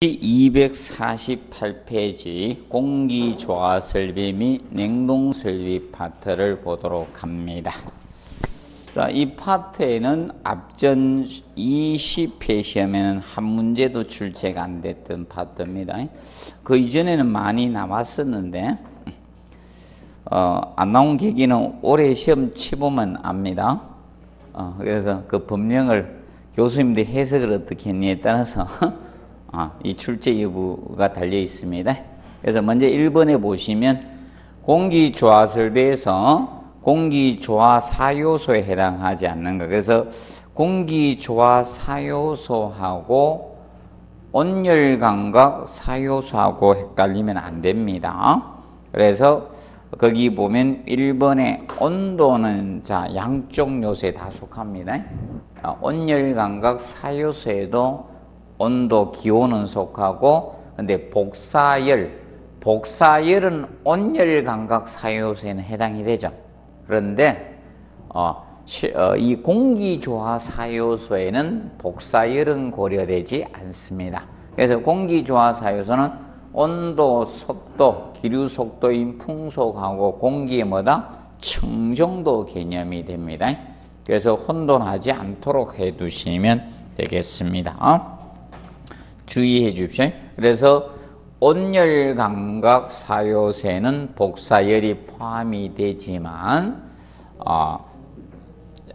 248페이지 공기조화설비 및 냉동설비 파트를 보도록 합니다. 자, 이 파트에는 앞전 20회 시험에는 한 문제도 출제가 안 됐던 파트입니다. 그 이전에는 많이 나왔었는데 안 나온 계기는 올해 시험 치보면 압니다. 그래서 그 법령을 교수님들이 해석을 어떻게 했느냐에 따라서 이 출제 여부가 달려 있습니다. 그래서 먼저 1번에 보시면 공기조화설비에서 공기조화 4요소에 해당하지 않는 것. 그래서 공기조화 4요소하고 온열감각 4요소하고 헷갈리면 안 됩니다. 그래서 거기 보면 1번에 온도는 양쪽 요소에 다 속합니다. 온열감각 4요소에도 온도, 기온은 속하고, 근데 복사열은 온열감각 4요소에는 해당이 되죠. 그런데 이 공기조화 4요소에는 복사열은 고려되지 않습니다. 그래서 공기조화 4요소는 온도, 습도, 기류 속도인 풍속하고 공기의 청정도 개념이 됩니다. 그래서 혼돈하지 않도록 해두시면 되겠습니다. 주의해 주십시오. 그래서 온열감각 4요소에는 복사열이 포함이 되지만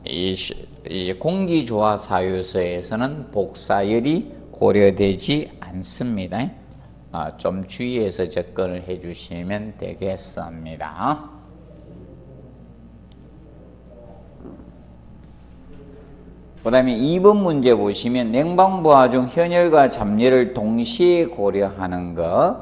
이 공기조화 4요소에서는 복사열이 고려되지 않습니다. 좀 주의해서 접근을 해 주시면 되겠습니다. 그 다음에 2번 문제 보시면 냉방부하 중 현열과 잡열을 동시에 고려하는 것.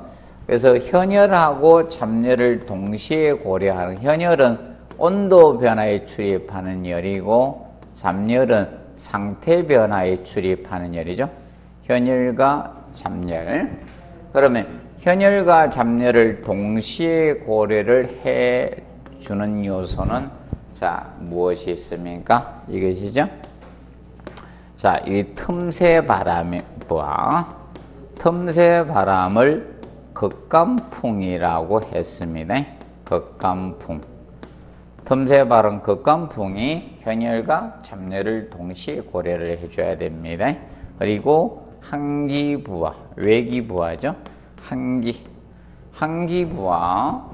그래서 현열하고 잡열을 동시에 고려하는, 현열은 온도 변화에 출입하는 열이고 잡열은 상태 변화에 출입하는 열이죠. 현열과 잡열. 그러면 현열과 잡열을 동시에 고려를 해주는 요소는 무엇이 있습니까? 이것이죠. 이 틈새 바람과 틈새 바람을 극감풍이라고 했습니다. 극감풍. 틈새 바람 극감풍이 현열과 잡열을 동시에 고려를 해줘야 됩니다. 그리고 한기부하, 외기부하죠. 한기부하.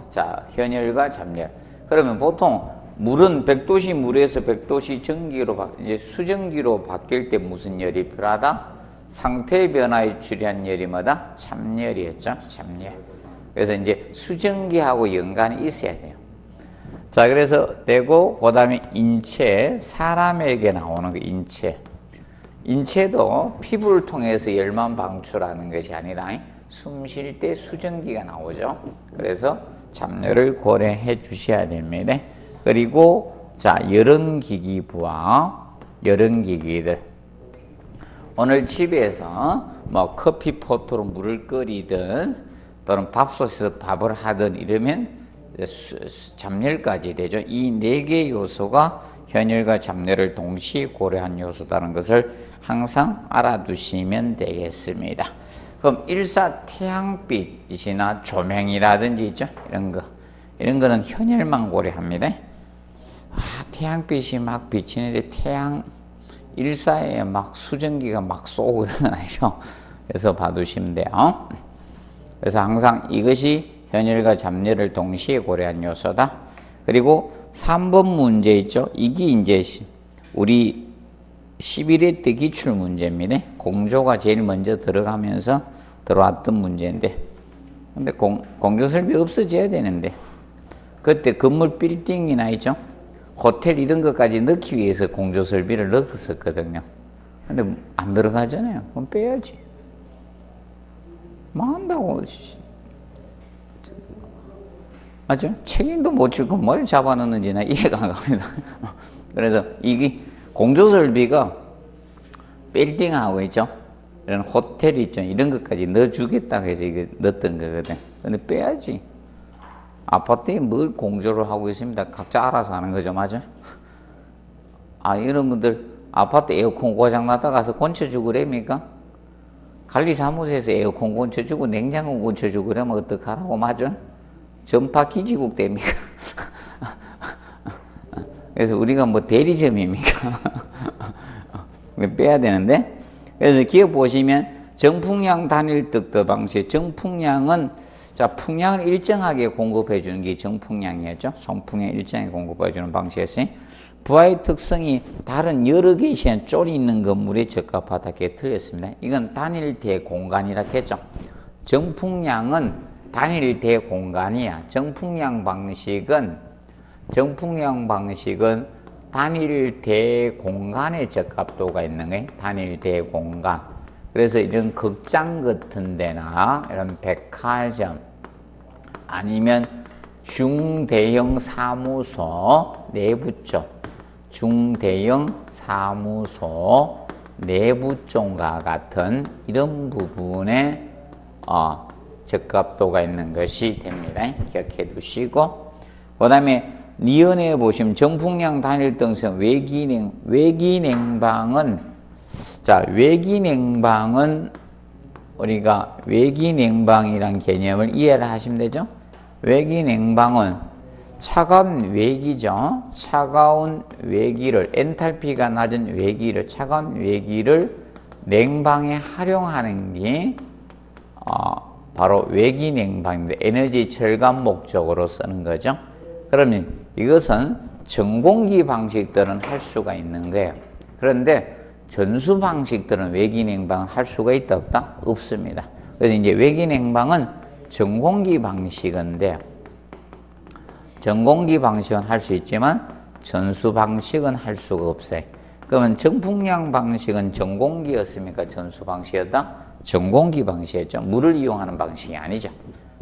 현열과 잡열. 그러면 보통 물은 100도씨 물에서 100도씨 전기로, 이제 수증기로 바뀔 때 무슨 열이 필요하다? 상태 변화에 출hiện 열이 뭐다? 잡열이었죠. 잡열. 그래서 이제 수증기하고 연관이 있어야 돼요. 그래서 되고, 그 다음에 인체, 사람에게 나오는 거, 인체. 인체도 피부를 통해서 열만 방출하는 것이 아니라 숨 쉴 때 수증기가 나오죠. 그래서 잡열을 고려해 주셔야 됩니다. 그리고 여름기기 부하, 여름기기들. 오늘 집에서 커피포트로 물을 끓이든 또는 밥솥에서 밥을 하든 이러면 잡열까지 되죠. 이 4개 요소가 현열과 잡열을 동시에 고려한 요소다는 것을 항상 알아두시면 되겠습니다. 그럼 일사 태양빛이나 조명이라든지 있죠. 이런 거는 현열만 고려합니다. 태양빛이 막 비치는데 일사에 수증기가 쏘고 이런 건 아니죠. 그래서 봐두시면 돼요. 그래서 항상 이것이 현열과 잡열을 동시에 고려한 요소다. 그리고 3번 문제 있죠. 이게 이제 우리 11회 때 기출 문제입니다. 공조가 제일 먼저 들어가면서 들어왔던 문제인데, 근데 공조설비 없어져야 되는데, 그때 건물 빌딩이나 있죠. 호텔 이런 것까지 넣기 위해서 공조설비를 넣었었거든요. 근데 안 들어가잖아요. 그럼 빼야지. 한다고. 맞죠? 책임도 못 질 거 뭘 잡아넣는지 나 이해가 안 갑니다. 그래서 이게 공조설비가 빌딩하고 있죠. 이런 호텔 있죠. 이런 것까지 넣어주겠다고 해서 이거 넣었던 거거든. 근데 빼야지. 아파트에 뭘 공조를 하고 있습니다. 각자 알아서 하는 거죠. 맞아? 여러분들 아파트 에어컨 고장나다 가서 고쳐주고 그럽니까? 관리사무소에서 에어컨 고쳐주고 냉장고 고쳐주고 그러면 어떡하라고 맞아? 전파 기지국 됩니까? 그래서 우리가 뭐 대리점입니까? 빼야 되는데. 그래서 기억 보시면 정풍량 단일 득도 방식. 정풍량은 자 풍량을 일정하게 공급해 주는 게 정풍량이었죠. 송풍량 일정하게 공급해 주는 방식이었어요. 부하의 특성이 다른 여러 개의 시간 쫄이 있는 건물에 적합하다게 틀렸습니다. 이건 단일 대공간이라 했죠. 정풍량은 단일 대공간이야. 정풍량 방식은 단일 대공간에 적합도가 있는 거예요. 단일 대공간. 그래서 이런 극장 같은 데나 이런 백화점 아니면 중대형 사무소 내부 쪽, 중대형 사무소 내부 쪽과 같은 이런 부분에 적합도가 있는 것이 됩니다. 기억해 두시고, 그 다음에 니은에 보시면 정풍량 단일 등성 외기냉방은 자 외기냉방은 우리가 외기냉방이란 개념을 이해를 하시면 되죠. 외기냉방은 차가운 외기죠. 차가운 외기를 엔탈피가 낮은 외기를 차가운 외기를 냉방에 활용하는 게 바로 외기냉방입니다. 에너지 절감 목적으로 쓰는 거죠. 그러면 이것은 전공기 방식들은 할 수가 있는 거예요. 그런데 전수 방식들은 외기냉방을 할 수가 있다 없다? 없습니다. 그래서 이제 외기냉방은 전공기 방식인데 전공기 방식은 할 수 있지만 전수 방식은 할 수가 없어요. 그러면 정풍량 방식은 전공기였습니까? 전수 방식이었다? 전공기 방식이었죠. 물을 이용하는 방식이 아니죠.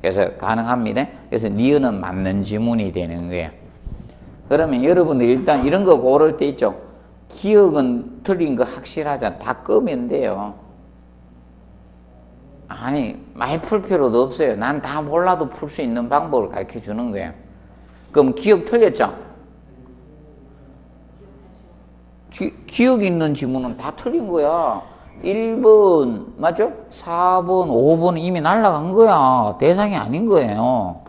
그래서 가능합니다. 그래서 니은은 맞는 지문이 되는 거예요. 그러면 여러분들 일단 이런 거 고를 때 있죠. 기억은 틀린 거 확실하잖아. 다 끄면 돼요. 아니 많이 풀 필요도 없어요. 난 다 몰라도 풀 수 있는 방법을 가르쳐 주는 거예요. 그럼 기억 틀렸죠? 기억 있는 지문은 다 틀린 거야. 1번 맞죠? 4번, 5번은 이미 날아간 거야. 대상이 아닌 거예요.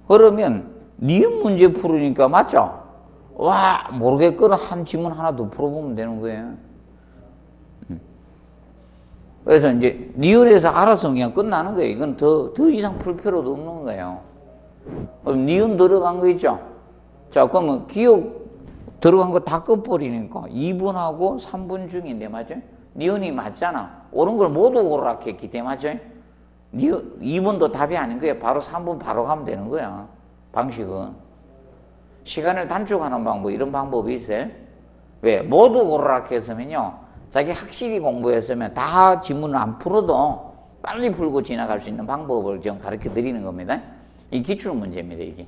그러면 니은 문제 풀으니까 맞죠? 와 모르겠거나 한 지문 하나 더 풀어보면 되는 거예요. 그래서 이제 니은에서 알아서 그냥 끝나는 거예요. 이건 더 이상 풀 필요도 없는 거예요. 그럼 니은 들어간 거 있죠? 자 그러면 기억 들어간 거 다 끝버리니까 2번하고 3번 중인데 맞죠? 니은이 맞잖아. 옳은 걸 모두 고르라 했기 때문에 맞죠? 2번도 답이 아닌 거예요. 바로 3번 바로 가면 되는 거야. 방식은. 시간을 단축하는 방법 이런 방법이 있어요. 왜? 모두 고르라 했으면요. 자기 확실히 공부했으면 다 지문을 안 풀어도 빨리 풀고 지나갈 수 있는 방법을 좀 가르쳐 드리는 겁니다. 이 기출 문제입니다. 이게.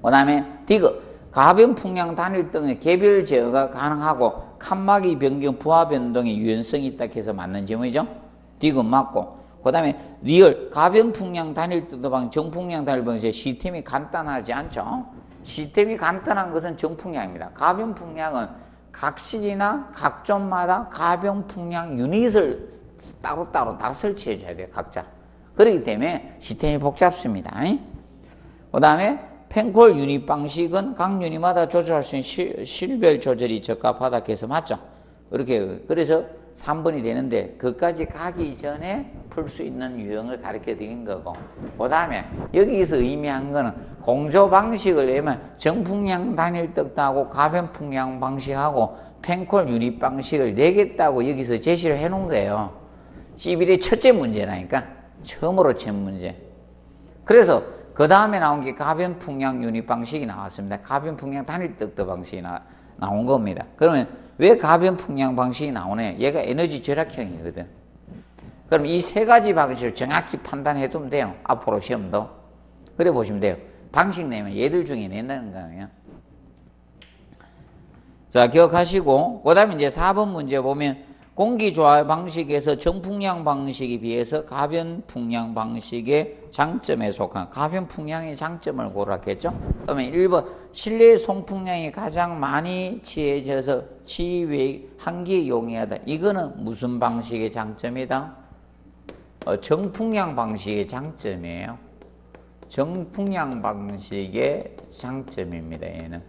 그 다음에 디귿. 가변 풍량 단일 등의 개별 제어가 가능하고 칸막이 변경 부하 변동의 유연성이 있다 해서 맞는 지문이죠. 디귿 맞고. 그 다음에 리얼 가변 풍량 단일 등도 방 정풍량 단일 방식의 시스템이 간단하지 않죠. 시스템이 간단한 것은 정풍량입니다. 가변 풍량은 각 실이나 각 존마다 가변 풍량 유닛을 따로따로 다 설치해 줘야 돼요. 각자. 그렇기 때문에 시스템이 복잡습니다. 그 다음에 펜콜 유닛 방식은 각 유닛마다 조절할 수 있는 실별 조절이 적합하다 해서 맞죠? 이렇게 그래서 3번이 되는데 그까지 가기 전에 풀 수 있는 유형을 가르쳐 드린 거고, 그 다음에 여기서 의미한 거는 공조 방식을 내면 정풍량 단일 떡하고 가변 풍량 방식하고 펜콜 유닛 방식을 내겠다고 여기서 제시를 해 놓은 거예요. C1의 첫째 문제라니까. 처음으로 첫 문제. 그래서 그 다음에 나온 게 가변 풍량 유닛 방식이 나왔습니다. 가변 풍량 단일 떡도 방식이 나온 겁니다. 그러면 왜 가변 풍량 방식이 나오네? 얘가 에너지 절약형이거든. 그럼 이 세 가지 방식을 정확히 판단해 두면 돼요. 앞으로 시험도. 그래 보시면 돼요. 방식 내면 얘들 중에 낸다는 거예요. 자, 기억하시고, 그 다음에 이제 4번 문제 보면 공기 조화 방식에서 정풍량 방식에 비해서 가변 풍량 방식의 장점에 속한 가변 풍량의 장점을 고르겠죠. 그러면 1번 실내 송풍량이 가장 많이 취해져서 치외 한기에 용이하다. 이거는 무슨 방식의 장점이다? 정풍량 방식의 장점이에요. 정풍량 방식의 장점입니다. 얘는.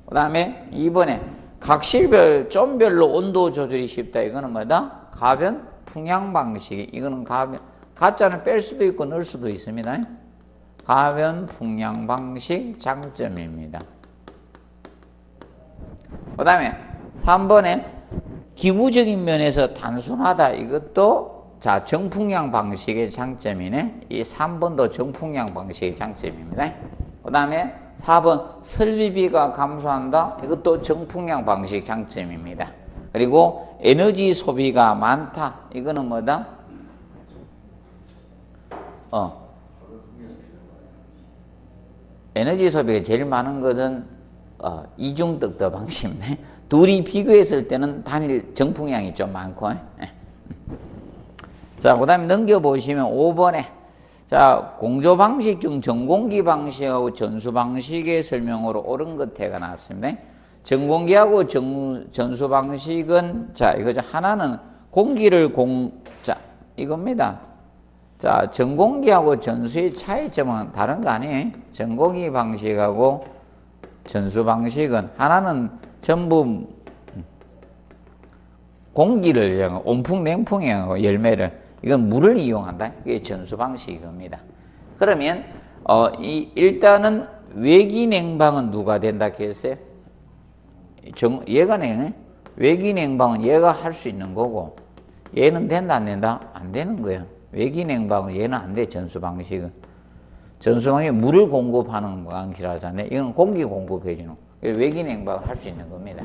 그 다음에 2번에 각실별, 좀별로 온도 조절이 쉽다. 이거는 뭐다? 가변 풍량 방식이. 이거는 가짜는 뺄 수도 있고 넣을 수도 있습니다. 가변 풍량 방식 장점입니다. 그 다음에 3번에 기구적인 면에서 단순하다. 이것도 자 정풍량 방식의 장점이네. 이 3번도 정풍량 방식의 장점입니다. 그 다음에 4번 설비비가 감소한다. 이것도 정풍량 방식 장점입니다. 그리고 에너지 소비가 많다. 이거는 뭐다? 에너지 소비가 제일 많은 것은 이중덕도 방식입니다. 둘이 비교했을 때는 단일 정풍량이 좀 많고. 자, 그 다음에 넘겨보시면 5번에 자, 공조 방식 중 전공기 방식하고 전수 방식의 설명으로 옳은 것태가 나왔습니다. 전공기하고 전수 방식은 자, 이거죠. 하나는 공기를 자, 이겁니다. 자, 전공기하고 전수의 차이점은 다른 거 아니에요? 전공기 방식하고 전수 방식은 하나는 전부 공기를 온풍, 냉풍이하고 열매를 이건 물을 이용한다. 이게 전수 방식입니다. 그러면 일단은 외기 냉방은 누가 된다 했어요? 얘가 외기 냉방은 얘가 할 수 있는 거고 얘는 된다 안 된다? 안 되는 거예요. 외기 냉방은 얘는 안 돼. 전수 방식은. 전수 방식은 물을 공급하는 방식이라잖아요. 이건 공기 공급해 주는. 외기 냉방을 할 수 있는 겁니다.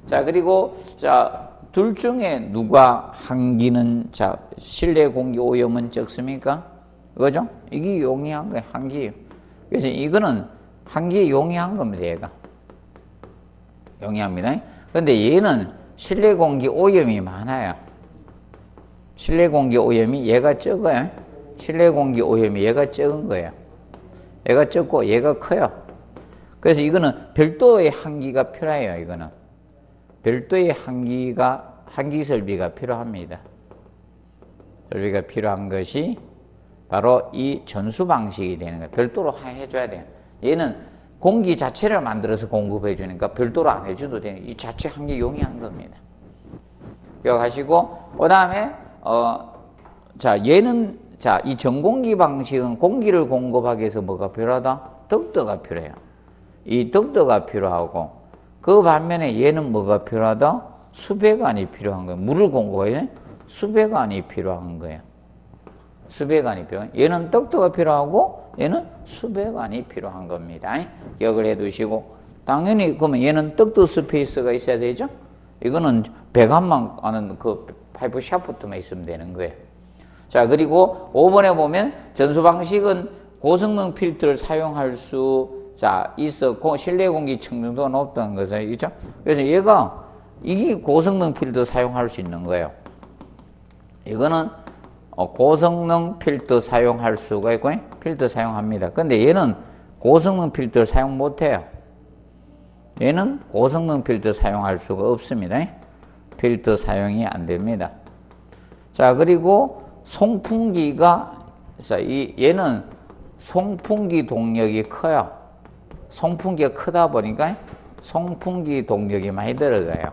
자, 그리고 자 둘 중에 누가 한기는 자 실내 공기 오염은 적습니까? 그거죠? 이게 용이한 거예요. 한기예요. 그래서 이거는 한기에 용이한 겁니다. 얘가 용이합니다. 그런데 얘는 실내 공기 오염이 많아요. 실내 공기 오염이 얘가 적어요. 실내 공기 오염이 얘가 적은 거예요. 얘가 적고 얘가 커요. 그래서 이거는 별도의 한기가 필요해요. 이거는 별도의 한기 설비가 필요합니다. 설비가 필요한 것이 바로 이 전수 방식이 되는 거예요. 별도로 해줘야 돼요. 얘는 공기 자체를 만들어서 공급해 주니까 별도로 안 해줘도 돼요. 이 자체 한기 용이한 겁니다. 기억하시고, 그 다음에, 자, 얘는, 자, 이 전공기 방식은 공기를 공급하기 위해서 뭐가 필요하다? 덕터가 필요해요. 이 덕터가 필요하고, 그 반면에 얘는 뭐가 필요하다? 수배관이 필요한 거예요. 물을 공급하기 수배관이 필요한 거예요. 수배관이 필요해요. 얘는 덕터가 필요하고 얘는 수배관이 필요한 겁니다. 기억을 해 두시고 당연히 그러면 얘는 덕터 스페이스가 있어야 되죠? 이거는 배관만 아는 그 파이프 샤프트만 있으면 되는 거예요. 자, 그리고 5번에 보면 전수 방식은 고성능 필터를 사용할 수 자, 있어. 실내 공기 청정도가 높다는 거죠. 그죠? 그래서 얘가, 이게 고성능 필터 사용할 수 있는 거예요. 이거는 고성능 필터 사용할 수가 있고, 필터 사용합니다. 근데 얘는 고성능 필터 사용 못 해요. 얘는 고성능 필터 사용할 수가 없습니다. 필터 사용이 안 됩니다. 자, 그리고 송풍기가, 자, 얘는 송풍기 동력이 커요. 송풍기가 크다 보니까 송풍기 동력이 많이 들어가요.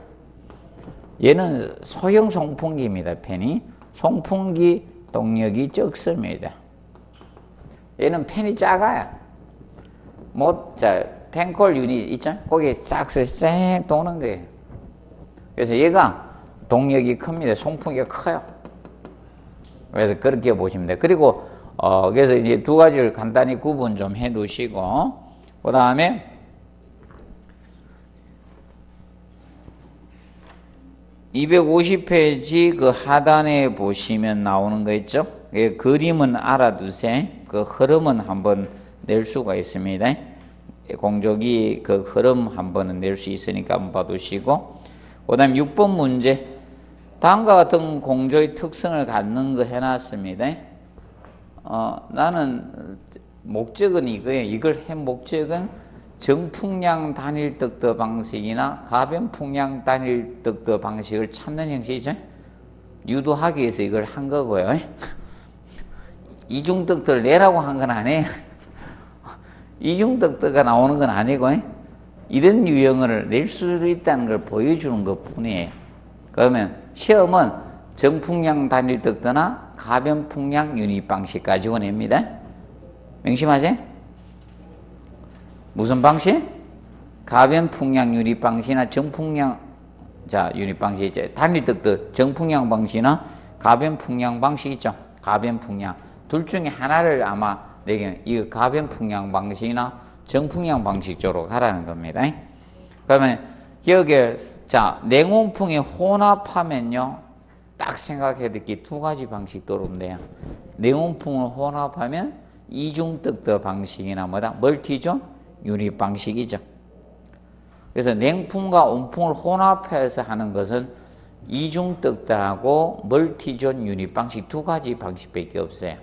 얘는 소형 송풍기입니다. 팬이. 송풍기 동력이 적습니다. 얘는 팬이 작아요. 자, 팬콜 유닛 있죠? 거기에 싹 도는 거예요. 그래서 얘가 동력이 큽니다. 송풍기가 커요. 그래서 그렇게 보시면 돼요. 그리고, 그래서 이제 두 가지를 간단히 구분 좀 해 두시고, 그 다음에 250페이지 그 하단에 보시면 나오는 거 있죠? 그림은 알아두세요. 그 흐름은 한번 낼 수가 있습니다. 공조기 그 흐름 한번 낼 수 있으니까 한번 봐두시고, 그 다음에 6번 문제. 다음과 같은 공조의 특성을 갖는 거 해놨습니다. 나는 목적은 이거예요. 이걸 한 목적은 정풍량 단일 득도 방식이나 가변풍량 단일 득도 방식을 찾는 형식이죠. 유도하기 위해서 이걸 한 거고요. 이중득도를 내라고 한 건 아니에요. 이중득도가 나오는 건 아니고 이런 유형을 낼 수도 있다는 걸 보여주는 것 뿐이에요. 그러면 시험은 정풍량 단일 득도나 가변풍량 유닛 방식 가지고 냅니다. 명심하세요. 무슨 방식? 가변풍량 유닛 방식이나 정풍량 유닛 방식 있죠. 단일 득도 정풍량 방식이나 가변풍량 방식 있죠. 가변풍량 둘 중에 하나를 아마 내게 이 가변풍량 방식이나 정풍량 방식 쪽으로 가라는 겁니다. 그러면 여기에 냉온풍이 혼합하면요, 딱 생각해야 될 게 두 가지 방식 떠오른대요. 냉온풍을 혼합하면 이중득도 방식이나 멀티존 유닛 방식이죠. 그래서 냉풍과 온풍을 혼합해서 하는 것은 이중득도하고 멀티존 유닛 방식 두 가지 방식밖에 없어요.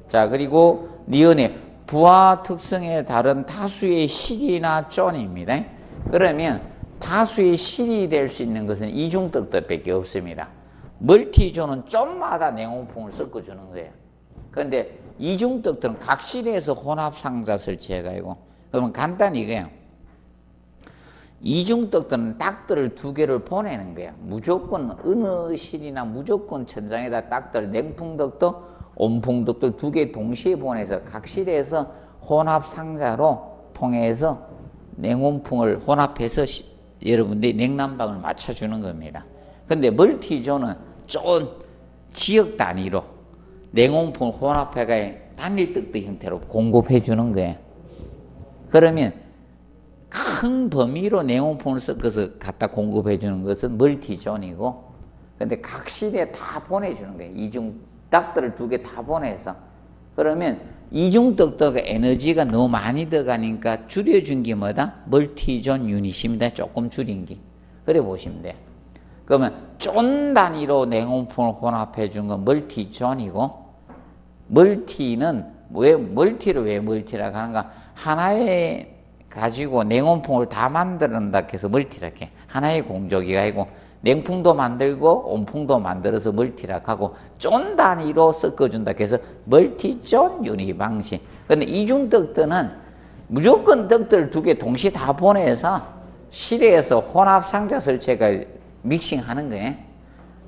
자, 그리고 니은의 부하 특성에 다른 다수의 실이나 존입니다. 그러면 다수의 실이 될 수 있는 것은 이중득도밖에 없습니다. 멀티존은 존마다 냉온풍을 섞어주는 거예요. 그런데 이중득도는 각 실에서 혼합상자 설치해가지고, 그러면 간단히 이거예요. 이중득도는 딱들을 두 개를 보내는 거예요. 무조건 어느 실이나 무조건 천장에다 딱들 냉풍득도, 온풍득도 두 개 동시에 보내서 각 실에서 혼합상자로 통해서 냉온풍을 혼합해서 여러분들이 냉난방을 맞춰주는 겁니다. 근데 멀티존은 좀 지역 단위로 냉온풍을 혼합해가 단일 득도 형태로 공급해 주는 거예요. 그러면 큰 범위로 냉온풍을 섞어서 갖다 공급해 주는 것은 멀티존이고, 근데 각 실에 다 보내주는 거예요. 이중 닭들을 두 개 다 보내서. 그러면 이중득도가 에너지가 너무 많이 들어가니까 줄여준 게 뭐다? 멀티존 유닛입니다. 조금 줄인 게. 그래 보시면 돼요. 그러면 존 단위로 냉온풍을 혼합해 준 건 멀티존이고, 멀티는 멀티를 왜 멀티라고 하는가? 하나에 가지고 냉온풍을 다 만들었다 해서 멀티라고 해. 하나의 공조기가 아니고 냉풍도 만들고 온풍도 만들어서 멀티라고 하고, 존 단위로 섞어준다 해서 멀티존 유닛 방식. 근데 이중득도는 무조건 득도를 두 개 동시에 다 보내서 실내에서 혼합 상자 설치가 믹싱하는 거예요.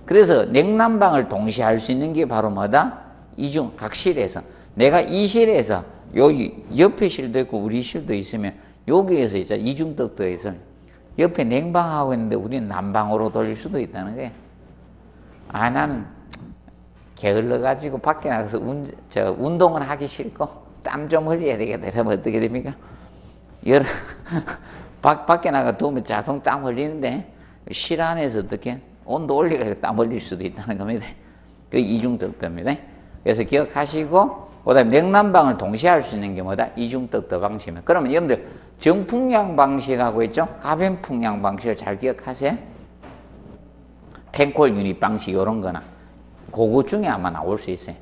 그래서 냉난방을 동시에 할 수 있는 게 바로 뭐다? 이중 각 실에서. 내가 이 실에서 여기 옆에 실도 있고 우리 실도 있으면 여기에서 이제 이중득도에서 옆에 냉방하고 있는데 우리는 난방으로 돌릴 수도 있다는 거예요. 아, 나는 게을러가지고 밖에 나가서 운동은 하기 싫고 땀 좀 흘려야 되겠다. 이러면 어떻게 됩니까? 밖에 나가 두면 자동 땀 흘리는데 실 안에서 어떻게 온도 올리고 땀 흘릴 수도 있다는 겁니다. 그 이중득도입니다. 그래서 기억하시고, 그 다음에 냉난방을 동시에 할 수 있는 게 뭐다? 이중득도 방식입니다. 그러면 여러분들 정풍량 방식하고 있죠? 가변풍량 방식을 잘 기억하세요. 펜콜 유닛 방식 이런 거나 그거 중에 아마 나올 수 있어요.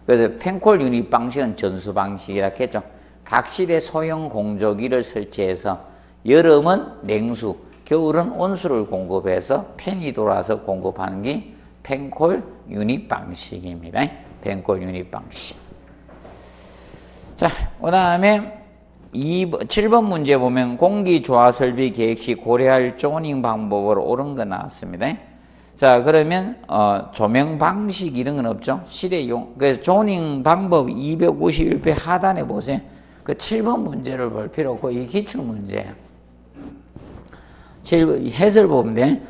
그래서 펜콜 유닛 방식은 전수 방식이라고 했죠. 각 실에 소형 공조기를 설치해서 여름은 냉수, 겨울은 온수를 공급해서 팬이 돌아서 공급하는 게 펜콜 유닛 방식입니다. 펜콜 유닛 방식. 자, 그 다음에 7번 문제 보면 공기 조화 설비 계획 시 고려할 조닝 방법으로 옳은 거 나왔습니다. 자, 그러면 조명 방식 이런 건 없죠. 실의 그래서 조닝 방법 251회 하단에 보세요. 그 7번 문제를 볼 필요 없고 이 기출 문제예요. 7번 해설 보면 돼.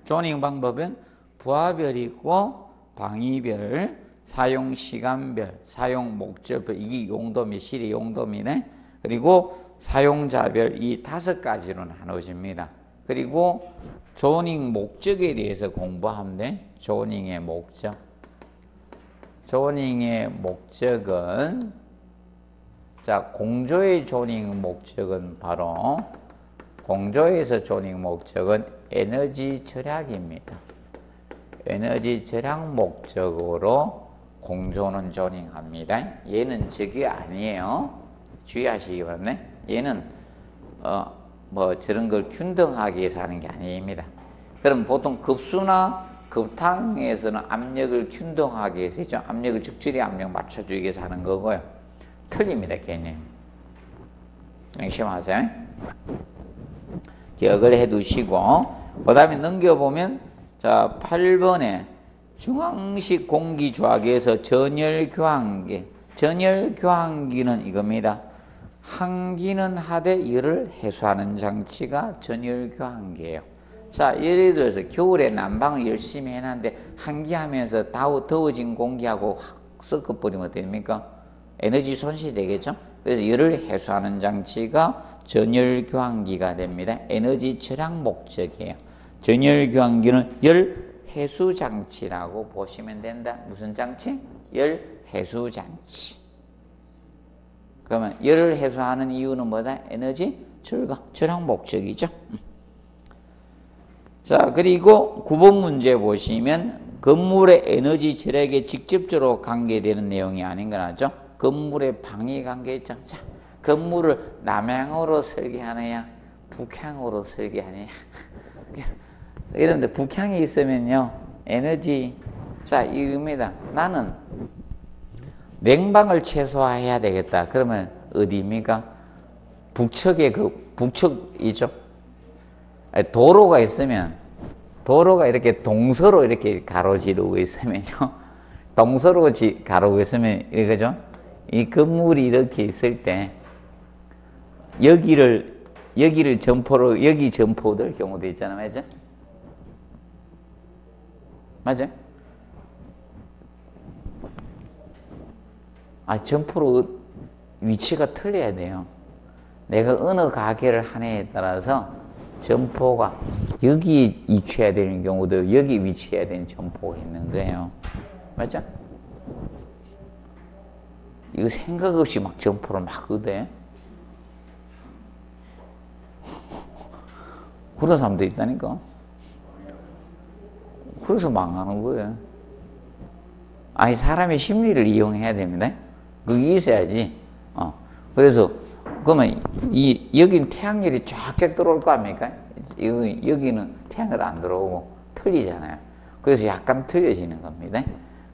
조닝 방법은 부하별이 있고 방위별, 사용 시간별, 사용 목적별, 이게 용도미, 실의 용도미네. 그리고 사용자별 이 5가지로 나눠집니다. 그리고 조닝 목적에 대해서 공부하면 돼. 조닝의 목적. 조닝의 목적은, 자, 공조의 조닝 목적은 바로 공조에서 조닝 목적은 에너지 절약입니다. 에너지 절약 목적으로 공조는 조닝합니다. 얘는 저게 아니에요. 주의하시기 바랍니다. 얘는 뭐 저런 걸 균등하게 해서 하는 게 아닙니다. 그럼 보통 급수나 급탕에서는 압력을 균등하게 해서 있죠. 압력을 적절히 압력 맞춰주기 위해서 하는 거고요. 틀립니다, 개념. 명심하세요. 기억을 해 두시고, 그 다음에 넘겨보면, 자, 8번에 중앙식 공기조화기에서 전열교환기. 전열교환기는 이겁니다. 한기는 하되 열을 해소하는 장치가 전열교환기예요. 자, 예를 들어서 겨울에 난방을 열심히 해놨는데 한기하면서 더워진 공기하고 확 섞어버리면 어떻게 됩니까? 에너지 손실이 되겠죠? 그래서 열을 해소하는 장치가 전열교환기가 됩니다. 에너지 절약 목적이에요. 전열교환기는 열 해수 장치라고 보시면 된다. 무슨 장치? 열 해수 장치. 그러면 열을 해소하는 이유는 뭐다? 에너지 절약 목적이죠. 자, 그리고 9번 문제 보시면 건물의 에너지 절약에 직접적으로 관계되는 내용이 아닌 건 알죠? 건물의 방위 관계있죠. 자, 건물을 남향으로 설계하느냐, 북향으로 설계하느냐. 이런데 북향이 있으면요, 에너지, 자, 이겁니다. 나는 냉방을 최소화해야 되겠다. 그러면 어디입니까? 북측에 북측이죠. 도로가 있으면, 도로가 이렇게 동서로 이렇게 가로지르고 있으면요, 동서로 가로고 있으면, 이거죠? 이 건물이 이렇게 있을 때, 여기를 점포로, 여기 점포 될 경우도 있잖아요. 맞죠? 맞아요? 점포로 위치가 틀려야 돼요. 내가 어느 가게를 하느냐에 따라서 점포가 여기 위치해야 되는 경우도 여기 위치해야 되는 점포가 있는 거예요. 맞죠? 이거 생각 없이 막 점포를 막 얻어요. 그런 사람도 있다니까. 그래서 망하는 거예요. 사람의 심리를 이용해야 됩니다. 그게 있어야지. 그래서, 그러면, 여긴 태양열이 쫙쫙 들어올 거 아닙니까? 여기는 태양열 안 들어오고 틀리잖아요. 그래서 약간 틀려지는 겁니다.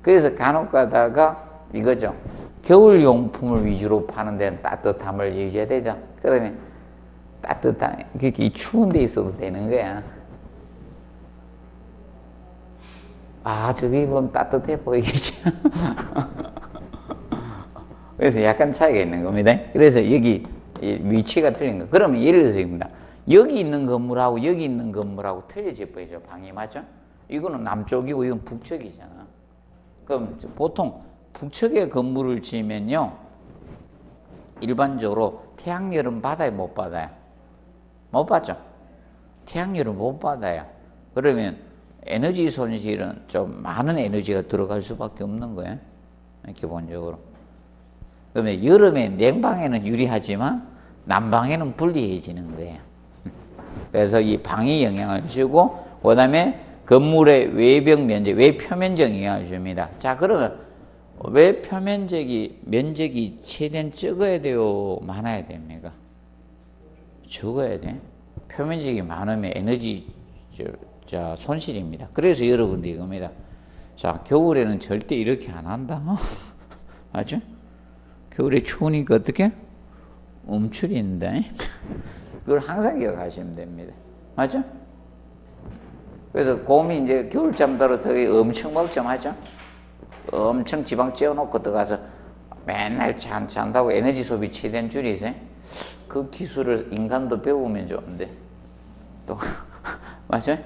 그래서 간혹 가다가 이거죠. 겨울용품을 위주로 파는 데는 따뜻함을 유지해야 되죠. 그러면 그렇게 추운 데 있어도 되는 거야. 저기 입으면 따뜻해 보이겠죠. 그래서 약간 차이가 있는 겁니다. 그래서 여기 위치가 틀린 거. 그러면 예를 들어서입니다. 여기 있는 건물하고 여기 있는 건물하고 틀려져 보이죠. 방이 맞죠? 이거는 남쪽이고 이건 북쪽이잖아. 그럼 보통 북쪽에 건물을 지으면요, 일반적으로 태양열은 받아요, 못 받아요? 못 받죠? 태양열은 못 받아요. 그러면 에너지 손실은 좀 많은 에너지가 들어갈 수밖에 없는 거예요. 기본적으로. 그러면 여름에 냉방에는 유리하지만 난방에는 불리해지는 거예요. 그래서 이 방이 영향을 주고, 그 다음에 건물의 외벽 면적, 외표면적 영향을 줍니다. 자, 그러면 면적이 최대한 적어야 돼요? 많아야 됩니까? 적어야 돼. 표면적이 많으면 에너지 손실입니다. 그래서 여러분들 이겁니다. 자, 겨울에는 절대 이렇게 안 한다. 맞죠? 겨울에 추우니까 어떻게? 움츠린다. 그걸 항상 기억하시면 됩니다. 맞죠? 그래서 곰이 이제 겨울잠 들어 되게 엄청 멀쩡하죠? 엄청 지방 찌워놓고 들어가서 맨날 잔다고 에너지 소비 최대한 줄이세요. 그 기술을 인간도 배우면 좋은데. 또, 맞죠?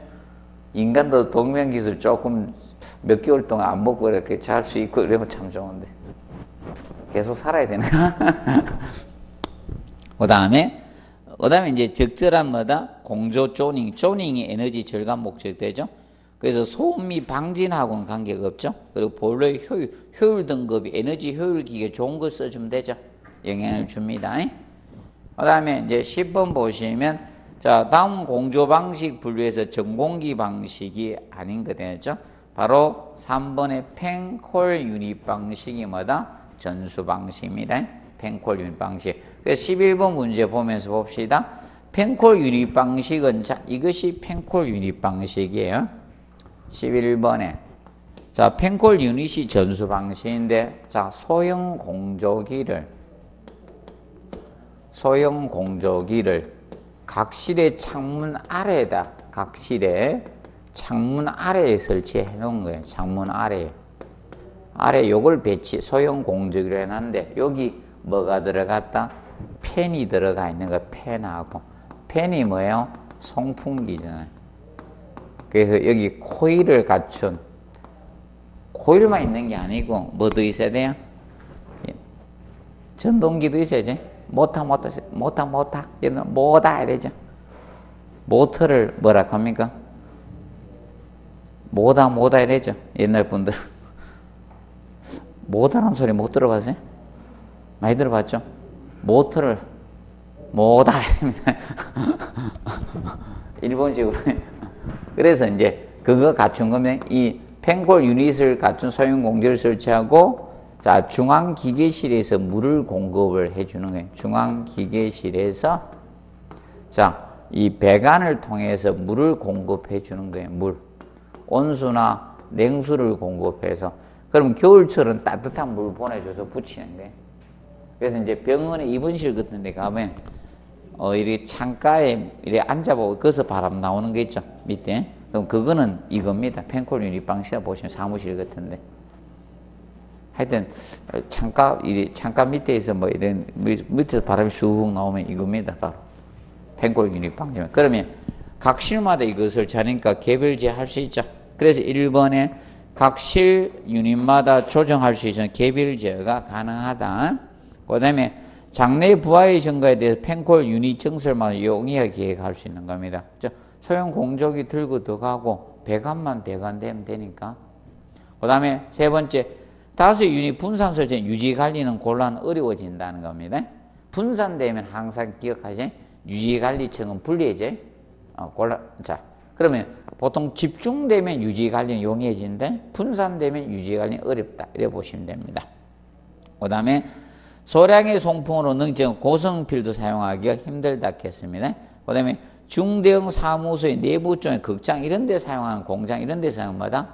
인간도 동면 기술 조금 몇 개월 동안 안 먹고 이렇게 잘 수 있고 이러면 참 좋은데. 계속 살아야 되나? 그 다음에 이제 적절한 공조 조닝이 에너지 절감 목적 되죠. 그래서 소음이 방진하고는 관계가 없죠. 그리고 본래 효율 등급이 에너지 효율 기계 좋은 거 써주면 되죠. 영향을 줍니다. 그 다음에 이제 10번 보시면 자, 다음 공조 방식 분류에서 전공기 방식이 아닌 거 되죠. 바로 3번의 펜콜 유닛 방식이 뭐다? 전수 방식입니다. 펜콜 유닛 방식. 그래서 11번 문제 보면서 봅시다. 펜콜 유닛 방식은, 자, 이것이 펜콜 유닛 방식이에요. 11번에. 자, 펜콜 유닛이 전수 방식인데, 자, 소형 공조기를 각실의 창문 아래에다, 각실의 창문 아래에 설치해 놓은 거예요. 창문 아래에. 아래 요걸 배치, 소형 공조기로 해놨는데, 여기 뭐가 들어갔다? 팬이 들어가 있는 거, 팬하고. 팬이 뭐예요? 송풍기잖아요. 그래서 여기 코일을 갖춘, 코일만 있는 게 아니고, 뭐 더 있어야 돼요? 전동기도 있어야지. 모터 해야 되죠. 모터를 뭐라 합니까? 모다 해야 되죠. 옛날 분들. 모다라는 소리 못 들어봤어요? 많이 들어봤죠? 모터를 모다 해야 됩니다. 일본식으로. 그래서 이제 그거 갖춘 거면 이 펜콜 유닛을 갖춘 소형 공조를 설치하고, 자, 중앙기계실에서 물을 공급을 해주는 거예요. 중앙기계실에서, 자, 이 배관을 통해서 물을 공급해 주는 거예요. 물. 온수나 냉수를 공급해서. 그럼 겨울철은 따뜻한 물 보내줘서 붙이는 거예요. 그래서 이제 병원에 입원실 같은 데 가면, 이렇게 창가에 이렇게 앉아보고 거기서 바람 나오는 거 있죠. 밑에. 그럼 그거는 이겁니다. 펜콜 유닛 방식이라 보시면 사무실 같은데. 하여튼 창가 밑에서 뭐 이런 밑에서 바람이 쑥 나오면 이겁니다. 바로 펜콜 유닛 방식. 그러면 각 실마다 이것을 자니까 개별제 할 수 있죠. 그래서 1번에 각 실 유닛마다 조정할 수 있는 개별 제어가 가능하다. 그 다음에 장내 부하의 증가에 대해서 펜콜 유닛 증설만 용이하게 계획할 수 있는 겁니다. 소형 공조기 들고 들어가고 배관만 배관되면 되니까. 그 다음에 세 번째, 다수 유닛 분산 설치 유지 관리는 곤란 어려워진다는 겁니다. 분산되면 항상 기억하지. 유지 관리층은 분리해져. 자, 그러면 보통 집중되면 유지 관리는 용이해지는데 분산되면 유지 관리는 어렵다. 이렇게 보시면 됩니다. 그 다음에 소량의 송풍으로 능증 고성필드 사용하기가 힘들다 했습니다. 그 다음에 중대형 사무소의 내부 쪽에 극장 이런 데 사용하는 공장 이런 데 사용마다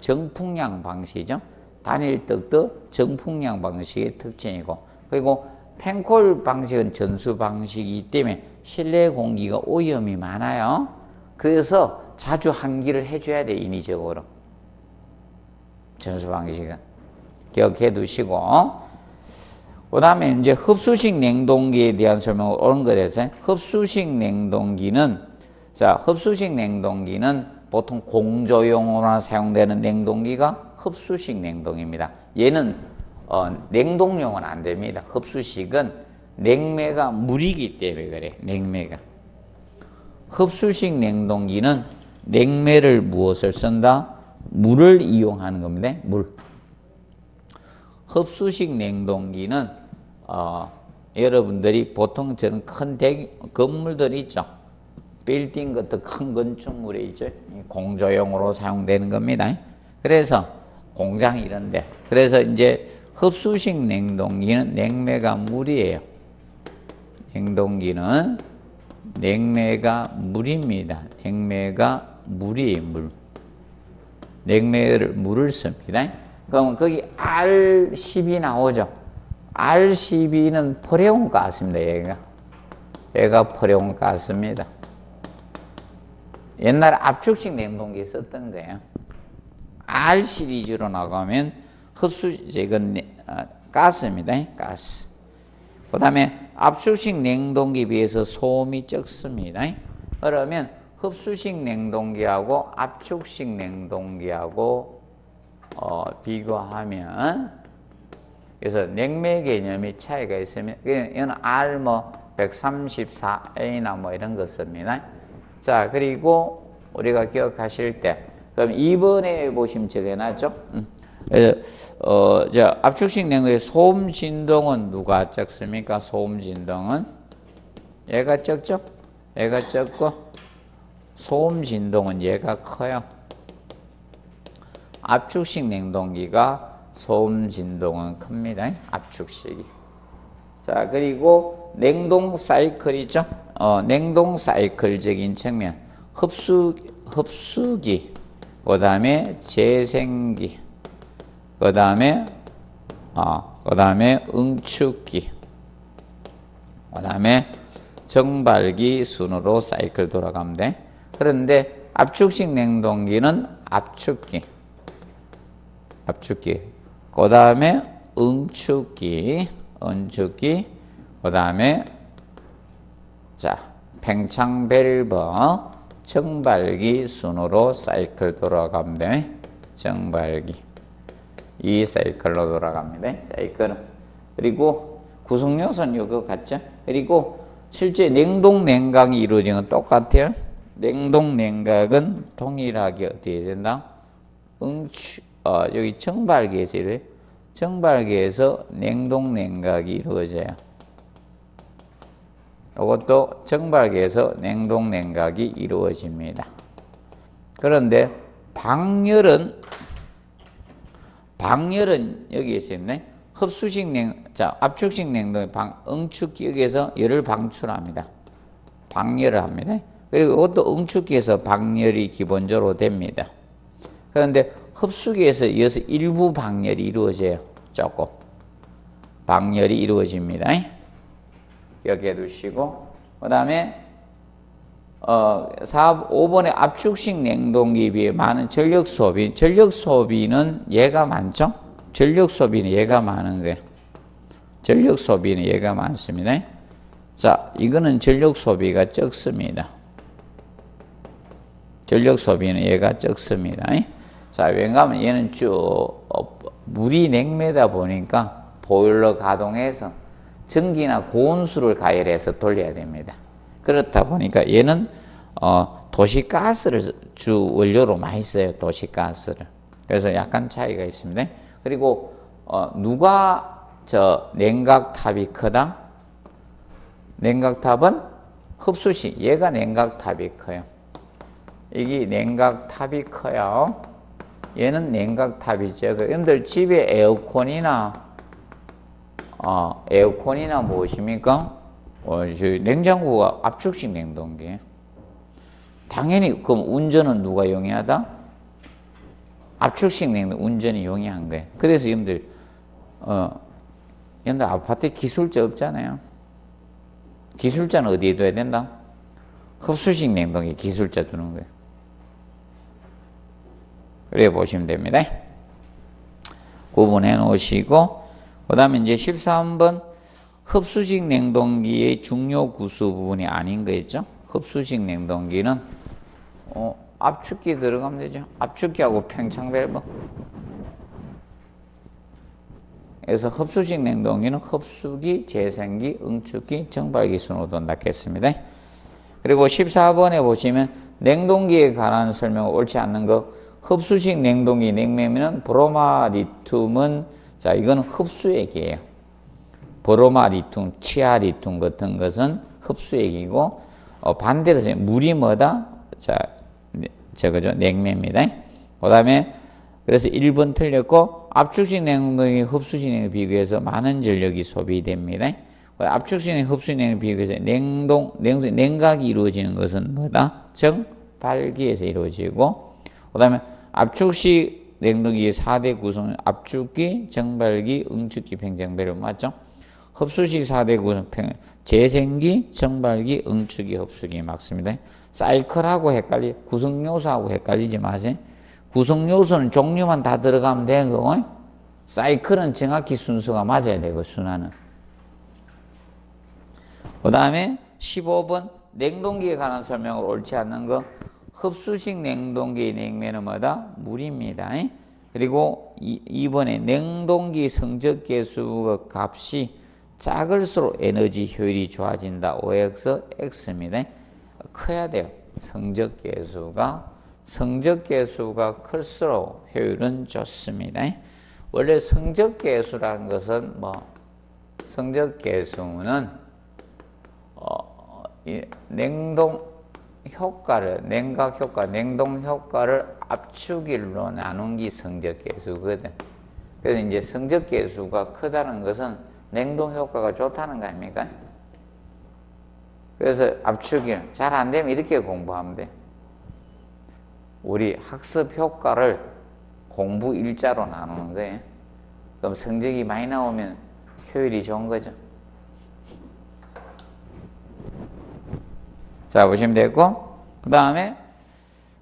정풍량 방식이죠. 단일 떡도 정풍량 방식의 특징이고, 그리고 펜콜 방식은 전수 방식이기 때문에 실내 공기가 오염이 많아요. 그래서 자주 환기를 해줘야 돼, 인위적으로. 전수 방식은. 기억해 두시고. 그 다음에 이제 흡수식 냉동기에 대한 설명을 옳은 것에 대해서 흡수식 냉동기는, 자, 흡수식 냉동기는 보통 공조용으로 사용되는 냉동기가 흡수식 냉동입니다. 얘는 냉동용은 안 됩니다. 흡수식은 냉매가 물이기 때문에 그래. 냉매가. 흡수식 냉동기는 냉매를 무엇을 쓴다? 물을 이용하는 겁니다. 물. 흡수식 냉동기는 여러분들이 보통 저는 큰 건물들이 있죠. 빌딩 같은 큰 건축물에 있죠. 공조용으로 사용되는 겁니다. 그래서 공장 이런데. 그래서 이제 흡수식 냉동기는 냉매가 물이에요. 냉동기는 냉매가 물입니다. 냉매가 물이에요, 물. 물을 씁니다. 그럼 거기 R12 나오죠. R12는 프레온 가스입니다. 얘가 프레온 가스입니다. 옛날에 압축식 냉동기에 썼던 거예요. R 시리즈로 나가면 이건 가스입니다. 가스. 그 다음에 압축식 냉동기에 비해서 소음이 적습니다. 그러면 흡수식 냉동기하고 압축식 냉동기하고 비교하면, 그래서 냉매 개념이 차이가 있으면, 이건 R 134A나 이런 거 씁니다. 자, 그리고 우리가 기억하실 때, 그럼 2번에 보시면 적어놨죠? 자, 압축식 냉동기의 소음 진동은 누가 적습니까? 소음 진동은? 얘가 적죠? 얘가 적고 소음 진동은 얘가 커요. 압축식 냉동기가 소음 진동은 큽니다. 압축식이. 자, 그리고 냉동 사이클이죠. 냉동 사이클적인 측면. 흡수기, 그 다음에 재생기, 그 다음에 응축기, 그 다음에 정발기 순으로 사이클 돌아가면 돼. 그런데 압축식 냉동기는 압축기, 그 다음에 응축기, 그 다음에 자 팽창 밸브, 정발기 순으로 사이클 돌아가면 돼. 정발기. 이 사이클로 돌아갑니다. 사이클은. 그리고 구성 요소는 이거 같죠? 그리고 실제 냉동 냉각이 이루어지는 건 똑같아요. 냉동 냉각은 동일하게 어떻게 된다? 여기 정발기에서 이래. 정발기에서 냉동 냉각이 이루어져요. 이것도 정발기에서 냉동 냉각이 이루어집니다. 그런데 방열은 여기 있습니다. 압축식 냉동의 응축기, 여기에서 열을 방출합니다. 방열을 합니다. 그리고 이것도 응축기에서 방열이 기본적으로 됩니다. 그런데 흡수기에서 이어서 일부 방열이 이루어져요. 조금. 방열이 이루어집니다. 기억해 두시고. 그 다음에 5번의 압축식 냉동기에 비해 많은 전력 소비는 얘가 많죠? 전력 소비는 얘가 많은 거예요. 전력 소비는 얘가 많습니다. 자, 이거는 전력 소비가 적습니다. 전력 소비는 얘가 적습니다. 자, 왜냐하면 얘는 쭉 물이 냉매다 보니까 보일러 가동해서 전기나 고온수를 가열해서 돌려야 됩니다. 그렇다 보니까 얘는 도시가스를 주 원료로 많이 써요. 도시가스를. 그래서 약간 차이가 있습니다. 그리고 누가 냉각탑이 크다? 냉각탑은 흡수식. 얘가 냉각탑이 커요. 이게 냉각탑이 커요. 얘는 냉각탑이 적어요. 여러분들 집에 에어컨이나 무엇입니까? 냉장고가 압축식 냉동기예요. 당연히 그럼 운전은 누가 용이하다? 압축식 냉동 운전이 용이한 거예요. 그래서 여러분들 아파트에 기술자 없잖아요. 기술자는 어디에 둬야 된다? 흡수식 냉동기에 기술자 두는 거예요. 그래 보시면 됩니다. 구분해 놓으시고, 그 다음에 이제 13번 흡수식 냉동기의 중요 구수 부분이 아닌 거 있죠? 흡수식 냉동기는 압축기 들어가면 되죠. 압축기하고 팽창 밸브. 그래서 흡수식 냉동기는 흡수기, 재생기, 응축기, 정발기 순으로 돈다겠습니다. 그리고 14번에 보시면 냉동기에 관한 설명은 옳지 않는 거. 흡수식 냉동기 냉매면은 브로마리튬은 자 이거는 흡수액이에요. 브로마리튬, 치아리튬 같은 것은 흡수액이고 반대로 물이 뭐다? 자 저거죠 냉매입니다. 그다음에 그래서 1번 틀렸고 압축식 냉동기 흡수식 냉동에 비교해서 많은 전력이 소비됩니다. 압축식 냉동, 흡수식 냉동에 비교해서 냉각이 이루어지는 것은 뭐다? 정발기에서 이루어지고 그 다음에 압축식 냉동기의 4대 구성은 압축기, 정발기, 응축기, 팽창 밸브 맞죠? 흡수식 4대 구성 재생기, 정발기, 응축기, 흡수기 맞습니다. 사이클하고 구성요소하고 헷갈리지 마세요. 구성요소는 종류만 다 들어가면 되는 거고 사이클은 정확히 순서가 맞아야 되고 순환은. 그 다음에 15번 냉동기에 관한 설명을 옳지 않는 거. 흡수식 냉동기의 냉매는 뭐다? 물입니다. 그리고 2번에 냉동기 성적계수 값이 작을수록 에너지 효율이 좋아진다. OX, X입니다. 커야 돼요. 성적계수가 클수록 효율은 좋습니다. 원래 성적계수라는 것은 성적계수는 이 냉동 효과를, 냉각 효과, 냉동 효과를 압축일로 나눈 게 성적계수거든. 그래서 이제 성적계수가 크다는 것은 냉동 효과가 좋다는 거 아닙니까? 그래서 압축일, 잘 안 되면 이렇게 공부하면 돼. 우리 학습 효과를 공부 일자로 나누는 거예요. 그럼 성적이 많이 나오면 효율이 좋은 거죠. 자, 보시면 되고, 그 다음에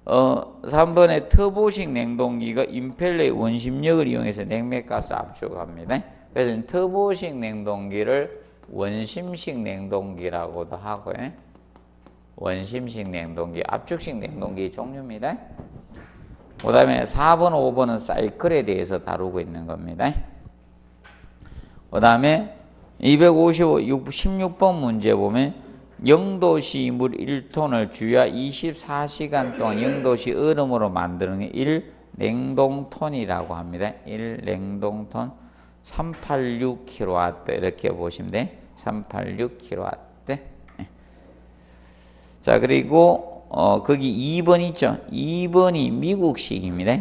3번에 터보식 냉동기가 임펠러의 원심력을 이용해서 냉매가스 압축합니다. 그래서 터보식 냉동기를 원심식 냉동기라고도 하고요. 원심식 냉동기, 압축식 냉동기 종류입니다. 그 다음에 4번, 5번은 사이클에 대해서 다루고 있는 겁니다. 그 다음에 255, 16번 문제 보면 0도씨 물 1톤을 주야 24시간 동안 0도씨 얼음으로 만드는 게 1냉동톤이라고 합니다. 1냉동톤 386kW 이렇게 보시면 돼. 386kW. 자, 그리고 거기 2번 있죠. 2번이 미국식입니다.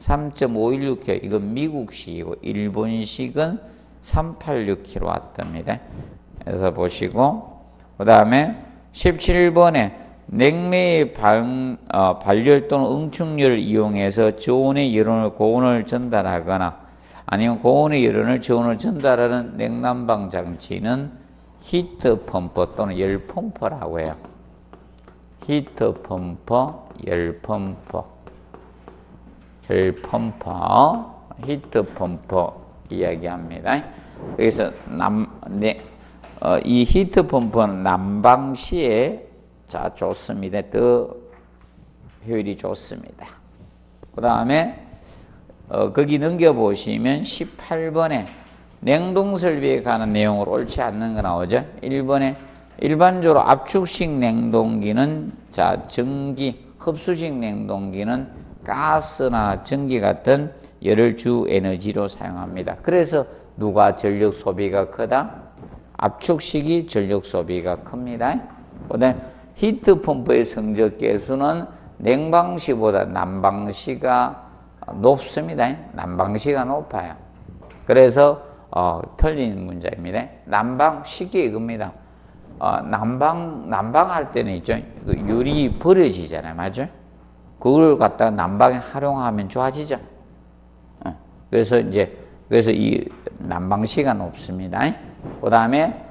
3.516kW. 이건 미국식이고 일본식은 386kW입니다. 그래서 보시고 그 다음에 17번에 냉매의 발열 또는 응축열을 이용해서 저온의 열원을 고온을 전달하거나 아니면 고온의 열원을 저온을 전달하는 냉난방 장치는 히트 펌프 또는 열 펌프라고 해요. 히트 펌프, 열 펌프, 히트 펌프 이야기합니다. 그래서 이 히트 펌프는 난방 시에 자 좋습니다. 더 효율이 좋습니다. 그 다음에 거기 넘겨보시면 18번에 냉동 설비에 관한 내용으로 옳지 않는 거 나오죠. 1번에 일반적으로 압축식 냉동기는 자 전기, 흡수식 냉동기는 가스나 전기 같은 열을 주 에너지로 사용합니다. 그래서 누가 전력 소비가 크다? 압축식이 전력 소비가 큽니다. 그다음에 히트 펌프의 성적 계수는 냉방시보다 난방시가 높습니다. 난방시가 높아요. 그래서 틀린 문제입니다. 난방 쉽게 이겁니다. 난방할 때는 있죠. 유리 버려지잖아요. 맞죠? 그걸 갖다가 난방에 활용하면 좋아지죠. 그래서 이 난방시가 높습니다. 그 다음에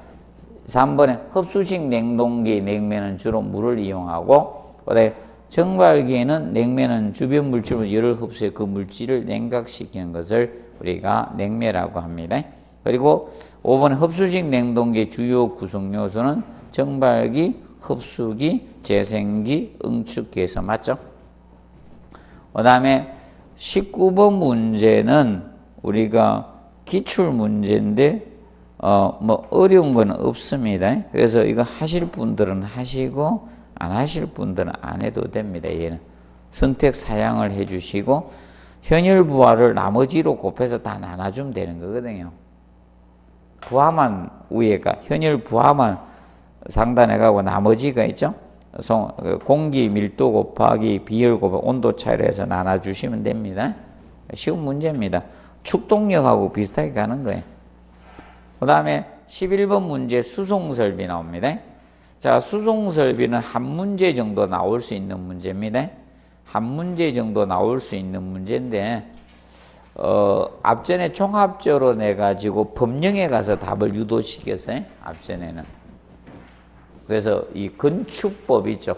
3번에 흡수식 냉동기 냉매는 주로 물을 이용하고, 그 다음에 정발기에는 냉매는 주변 물질로 열을 흡수해 그 물질을 냉각시키는 것을 우리가 냉매라고 합니다. 그리고 5번에 흡수식 냉동기의 주요 구성 요소는 정발기, 흡수기, 재생기, 응축기에서 맞죠? 그 다음에 19번 문제는 우리가 기출 문제인데 뭐 어려운 건 없습니다. 그래서 이거 하실 분들은 하시고 안 하실 분들은 안 해도 됩니다. 얘는 선택 사양을 해주시고 현열 부하를 나머지로 곱해서 다 나눠주면 되는 거거든요. 부하만 위에가 현열 부하만 상단에 가고 나머지가 있죠. 공기 밀도 곱하기 비열 곱하기 온도 차이로 해서 나눠주시면 됩니다. 쉬운 문제입니다. 축동력하고 비슷하게 가는 거예요. 그 다음에 11번 문제 수송설비 나옵니다. 자, 수송설비는 한 문제 정도 나올 수 있는 문제입니다. 한 문제 정도 나올 수 있는 문제인데 앞전에 종합적으로 내가지고 법령에 가서 답을 유도시켰어요. 앞전에는. 그래서 이 건축법 있죠.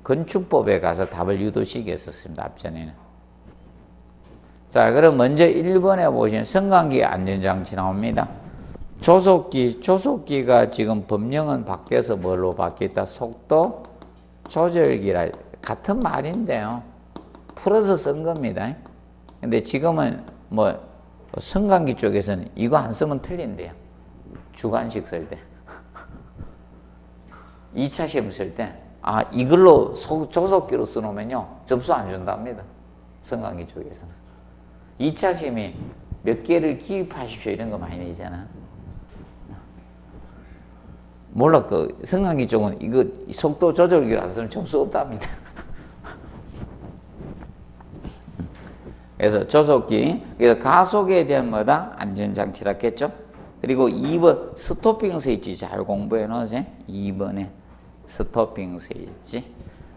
건축법에 가서 답을 유도시켰었습니다. 앞전에는. 자, 그럼 먼저 1번에 보시면 성강기 안전장치 나옵니다. 조속기가 지금 법령은 바뀌어서 뭘로 바뀌었다? 속도 조절기라 같은 말인데요. 풀어서 쓴 겁니다. 근데 지금은 뭐 성강기 쪽에서는 이거 안 쓰면 틀린대요. 주관식 쓸 때. 2차 시험 쓸 때 이걸로 조속기로 써놓으면요 점수 안 준답니다. 성강기 쪽에서는. 2차 시험이 몇 개를 기입하십시오 이런 거 많이 내잖아. 몰라, 그 승강기 쪽은 이거 속도 조절기라서 점수 없답니다. 그래서 조속기, 그래서 가속에 대한 뭐다? 안전장치라 했겠죠? 그리고 2번 스토핑 스위치 잘 공부해 놓으세요. 2번에 스토핑 스위치.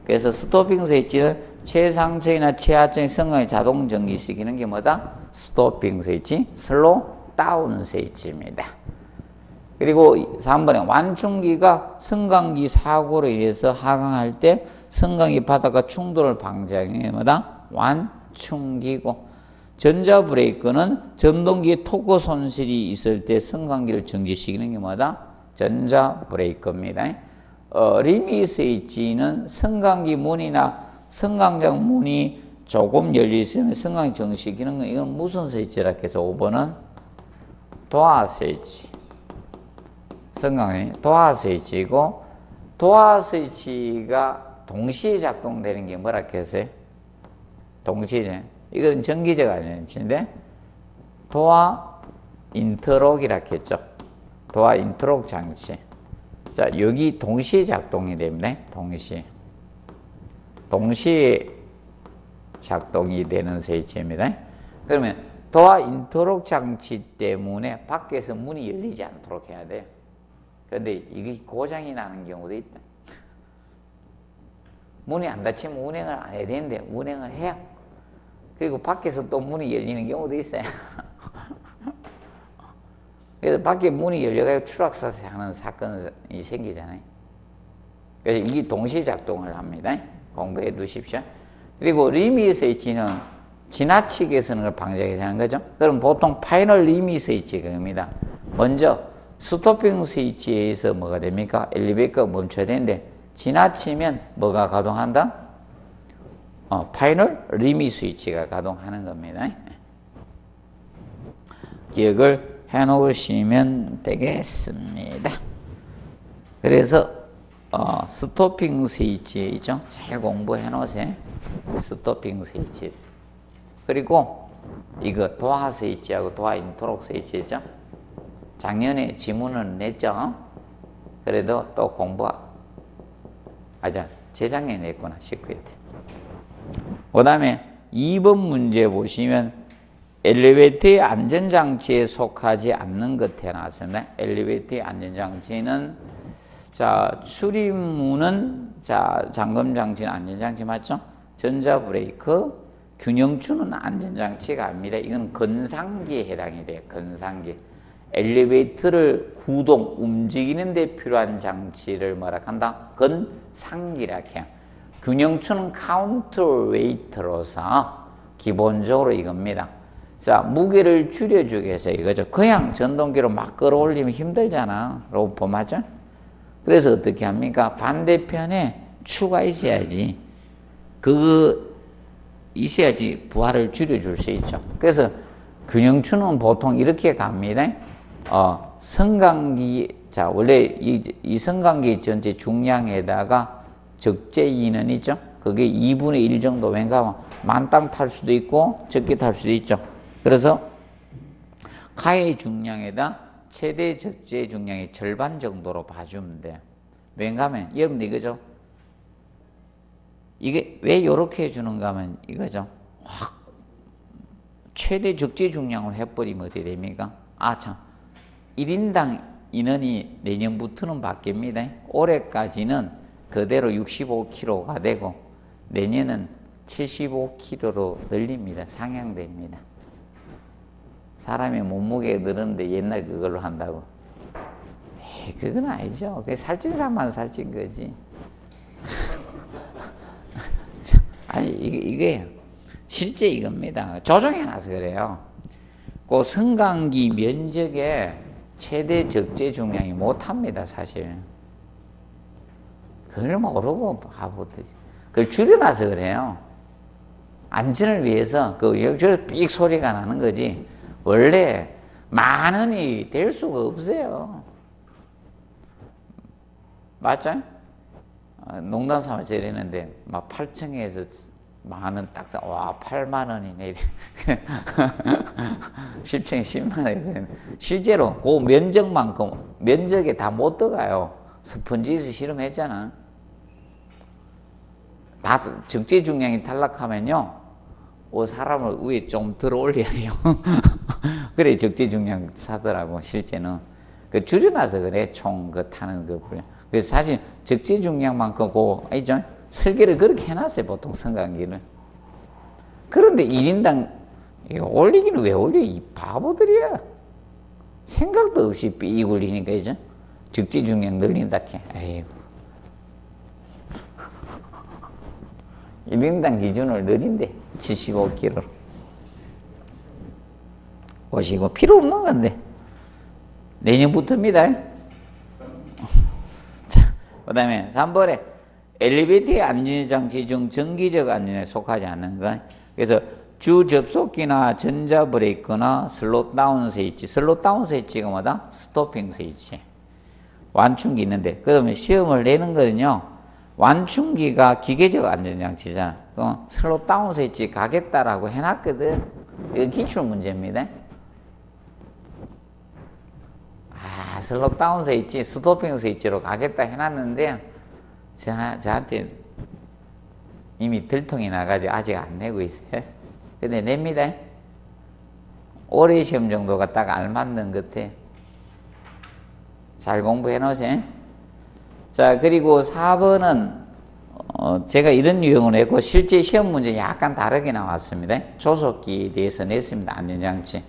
그래서 스토핑 스위치는 최상층이나 최하층의 승강이 자동 정지시키는 게 뭐다? 스토핑 스위치, 슬로우 다운 스위치입니다. 그리고 3번에 완충기가 승강기 사고로 인해서 하강할 때 승강기 바닥과 충돌을 방지하는 게 뭐다? 완충기고, 전자브레이크는 전동기 토크 손실이 있을 때 승강기를 정지시키는 게 뭐다? 전자브레이크입니다. 리밋 스위치는 승강기 문이나 승강장 문이 조금 열려있으면 승강기 정지시키는 거, 이건 무슨 스위치라 해서 5번은 도어 스위치. 승강기 도어 스위치이고, 도어 스위치가 동시에 작동되는 게 뭐라 했어요? 동시에. 이건 전기제가 아닌데 도어 인터록이라 했죠. 도어 인터록 장치. 자, 여기 동시에 작동이 됩니다. 동시에 작동이 되는 스위치입니다. 그러면 도어 인터록 장치 때문에 밖에서 문이 열리지 않도록 해야 돼요. 그런데 이게 고장이 나는 경우도 있다. 문이 안 닫히면 운행을 안 해야 되는데 운행을 해야, 그리고 밖에서 또 문이 열리는 경우도 있어요. 그래서 밖에 문이 열려가지고 추락사고하는 사건이 생기잖아요. 그래서 이게 동시 작동을 합니다. 공부해 두십시오. 그리고 리밋 스위치는 지나치게 쓰는 걸 방지하기 위해서 하는 거죠. 그럼 보통 파이널 리밋 스위치가 됩니다. 먼저 스토핑 스위치에서 뭐가 됩니까? 엘리베이터가 멈춰야 되는데 지나치면 뭐가 가동한다? 파이널 리밋 스위치가 가동하는 겁니다. 기억을 해 놓으시면 되겠습니다. 그래서 스토핑 스위치 있죠? 잘 공부해 놓으세요. 스토핑 스위치. 그리고 이거 도어 스위치하고 도어 인터록 스위치 있죠? 작년에 지문은 냈죠? 그래도 또 재작년에 냈구나. 19회 때. 그 다음에 2번 문제 보시면 엘리베이터의 안전장치에 속하지 않는 것 해놨습니다. 엘리베이터의 안전장치는, 자, 출입문은, 자, 잠금장치는 안전장치 맞죠? 전자브레이크, 균형추는 안전장치가 아닙니다. 이건 건상기에 해당이 돼요. 건상기. 엘리베이터를 구동, 움직이는 데 필요한 장치를 뭐라 한다? 건상기라 해요. 균형추는 카운터웨이트로서 기본적으로 이겁니다. 자, 무게를 줄여주기 위해서 이거죠. 그냥 전동기로 막 끌어올리면 힘들잖아. 로프 맞죠? 그래서 어떻게 합니까? 반대편에 추가 있어야지. 있어야지 부하를 줄여줄 수 있죠. 그래서 균형추는 보통 이렇게 갑니다. 승강기, 자, 원래 이 승강기 전체 중량에다가 적재인은 있죠? 그게 2분의 1 정도, 왠가 만땅 탈 수도 있고 적게 탈 수도 있죠. 그래서 카의 중량에다 최대 적재 중량의 절반 정도로 봐주면 돼요. 왠가 하면 여러분들 이거죠? 이게 왜 이렇게 해주는가 하면 이거죠. 확 최대 적재 중량을 해버리면 어떻게 됩니까? 참, 1인당 인원이 내년부터는 바뀝니다. 올해까지는 그대로 65kg가 되고 내년은 75kg로 늘립니다. 상향됩니다. 사람의 몸무게 늘었는데 옛날 그걸로 한다고. 그건 아니죠. 그게 살찐 사람만 살찐 거지. 아니, 이게 실제 이겁니다. 조정해놔서 그래요. 그 승강기 면적에 최대 적재 중량이 못합니다, 사실. 그걸 모르고 바보들. 그걸 줄여놔서 그래요. 안전을 위해서 여기저기 삑 소리가 나는 거지. 원래 만 원이 될 수가 없어요. 맞죠? 농담 삼아서 이랬는데 막 8층에서 만 원 딱 와 8만 원이네. 10층에 10만 원이. 실제로 그 면적만큼 면적에 다 못 들어가요. 스펀지에서 실험했잖아. 다 적재 중량이 탈락하면요, 사람을 위에 좀 들어 올려야 돼요. 그래 적재 중량 사더라고. 실제는 그 줄여놔서 그래. 총 그 타는 그 분량. 그래서 사실 적재 중량만큼 알죠? 설계를 그렇게 해놨어요. 보통 승강기를. 그런데 1인당 이거 올리기는 왜 올려? 이 바보들이야. 생각도 없이 삐 굴리니까, 이제 적재 중량 늘린다 캐. 에이구. 1인당 기준을 늘린대. 75kg. 보시고, 필요 없는 건데. 내년부터입니다. 자, 그 다음에 3번에 엘리베이터의 안전장치 중 정기적 안전에 속하지 않는 것. 그래서 주 접속기나 전자브레이크나 슬롯다운 스위치. 슬롯다운 스위치가 뭐다? 스토핑 스위치. 완충기 있는데, 그 다음에 시험을 내는 거는요, 완충기가 기계적 안전장치잖아. 슬롯다운 스위치 가겠다라고 해놨거든. 이거 기출 문제입니다. 슬롯다운 스위치, 스토핑 스위치로 가겠다 해놨는데, 저한테 이미 들통이 나가지고 아직 안 내고 있어요. 근데 냅니다. 올해 시험 정도가 딱 알맞는 것 같아. 잘 공부해 놓으세요. 자, 그리고 4번은 제가 이런 유형을 했고 실제 시험 문제 약간 다르게 나왔습니다. 조속기에 대해서 냈습니다. 안전장치.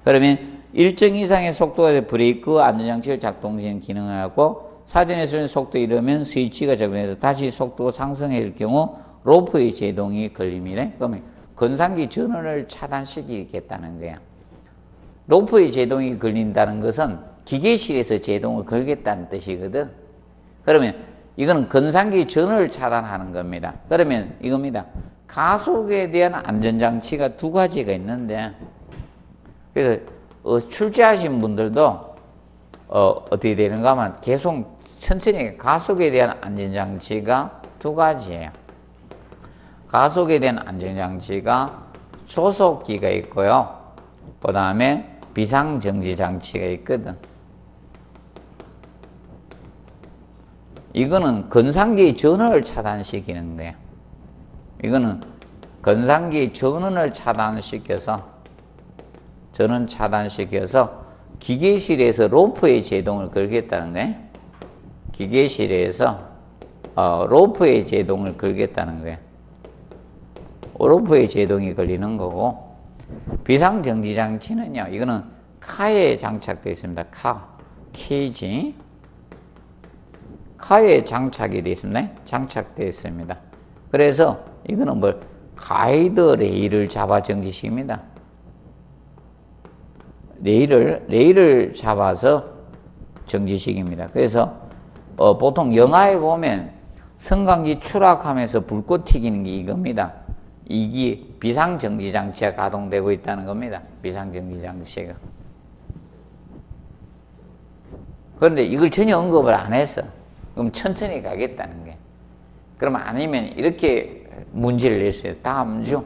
그러면 일정 이상의 속도의 브레이크 안전장치를 작동시키는 기능을 하고 사전에서는 속도 이르면 스위치가 작동해서 다시 속도 상승할 경우 로프의 제동이 걸립니다. 그러면 건상기 전원을 차단시키겠다는 거야. 로프의 제동이 걸린다는 것은 기계실에서 제동을 걸겠다는 뜻이거든. 그러면 이거는 건상기 전원을 차단하는 겁니다. 그러면 이겁니다. 가속에 대한 안전장치가 두 가지가 있는데, 그래서 출제하신 분들도 어떻게 되는가 하면 계속 천천히 가속에 대한 안전장치가 두 가지예요. 가속에 대한 안전장치가 조속기가 있고요. 그 다음에 비상정지장치가 있거든. 이거는 건상기 전원을 차단시키는 거예요. 이거는 건상기 전원을 차단시켜서 기계실에서 로프의 제동을 걸겠다는 거예요. 기계실에서 로프의 제동을 걸겠다는 거예요. 로프의 제동이 걸리는 거고, 비상정지장치는요, 이거는 카에 장착되어 있습니다. 케이지. 카에 장착이 되어 있습니다. 장착되어 있습니다. 그래서 이거는 가이드 레일을 잡아 정지시킵니다. 레일을 잡아서 정지시킵니다. 그래서 보통 영화에 보면 승강기 추락하면서 불꽃 튀기는 게 이겁니다. 이게 비상정지장치가 가동되고 있다는 겁니다. 비상정지장치가. 그런데 이걸 전혀 언급을 안 했어. 그럼 천천히 가겠다는 게. 그럼 아니면 이렇게 문제를 냈어요. 다음 중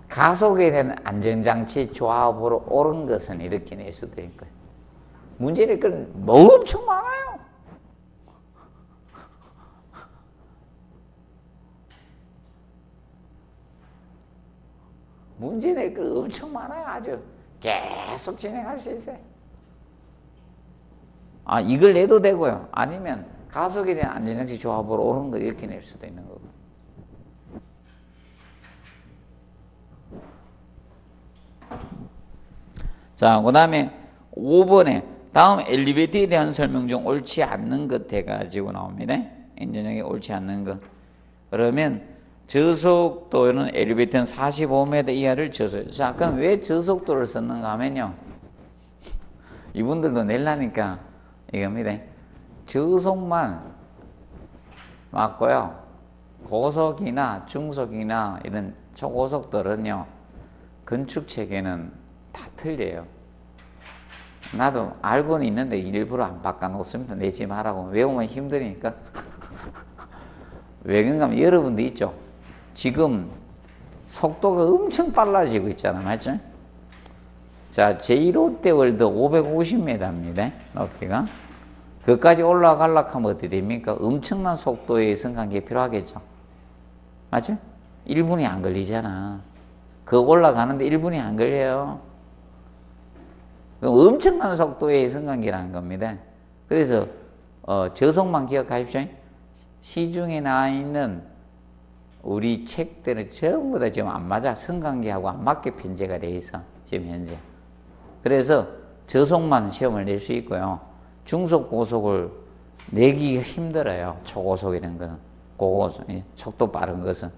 가속에 대한 안전장치 조합으로 옳은 것은 이렇게 낼 수도 있고요. 문제를 건 엄청 많아요. 문제 낼 거 엄청 많아요. 아주 계속 진행할 수 있어요. 이걸 내도 되고요. 아니면 가속에 대한 안전장치 조합으로 옳은 거 이렇게 낼 수도 있는 거고. 자, 그 다음에 5번에 다음 엘리베이터에 대한 설명 중 옳지 않는 것 해가지고 나옵니다. 엔진형이 옳지 않는 것. 그러면 저속도는 엘리베이터는 45m 이하를 저속. 자, 그럼 왜 저속도를 썼는가 하면요. 이분들도 내려니까 이겁니다. 저속만 맞고요. 고속이나 중속이나 이런 초고속도는요. 건축 체계는 다 틀려요. 나도 알고는 있는데 일부러 안 바꿔놓습니다. 내지 말라고. 외우면 힘드니까. 왜 그런가 하면 여러분도 있죠. 지금 속도가 엄청 빨라지고 있잖아. 맞죠? 자, 제1롯데월드 550m입니다. 높이가. 그까지 올라가려고 하면 어떻게 됩니까? 엄청난 속도의 성관계가 필요하겠죠. 맞죠? 1분이 안 걸리잖아. 그거 올라가는데 1분이 안 걸려요. 그럼 엄청난 속도의 성관계라는 겁니다. 그래서 저속만 기억하십시오. 시중에 나와 있는 우리 책들은 전부 다 지금 안 맞아. 성관계하고 안 맞게 편제가 돼 있어. 지금 현재. 그래서 저속만 시험을 낼 수 있고요. 중속, 고속을 내기가 힘들어요. 초고속 이런 거는. 고고속, 속도 빠른 것은.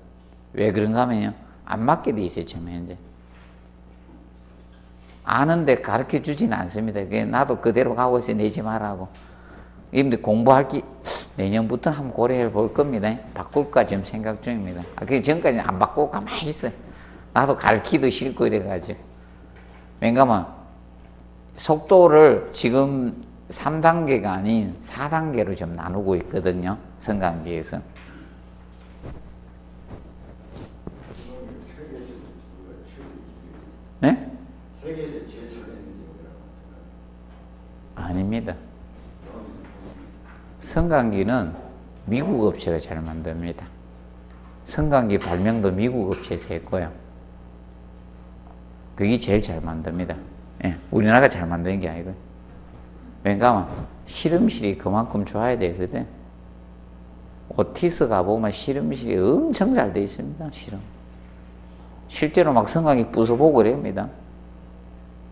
왜 그런가 하면요. 안 맞게 돼 있어요. 지금 현재. 아는데 가르쳐 주지는 않습니다. 나도 그대로 가고 있어요. 내지 말라고. 근데 공부할 게 내년부터는 한번 고려해 볼 겁니다. 바꿀까 지금 생각 중입니다. 그 전까지는 안 바꾸고 가만히 있어요. 나도 가르치기도 싫고 이래가지고. 왜냐면 속도를 지금 3단계가 아닌 4단계로 좀 나누고 있거든요. 성관계에서. 네? 아닙니다. 성관계는 미국 업체가 잘 만듭니다. 성관계 발명도 미국 업체에서 했고요. 그게 제일 잘 만듭니다. 예, 우리나라가 잘 만드는 게 아니고요. 왜냐하면 실험실이 그만큼 좋아야 되거든. 오티스 가보면 실험실이 엄청 잘 돼 있습니다. 실제로 막 성관계 부숴보고 그럽니다.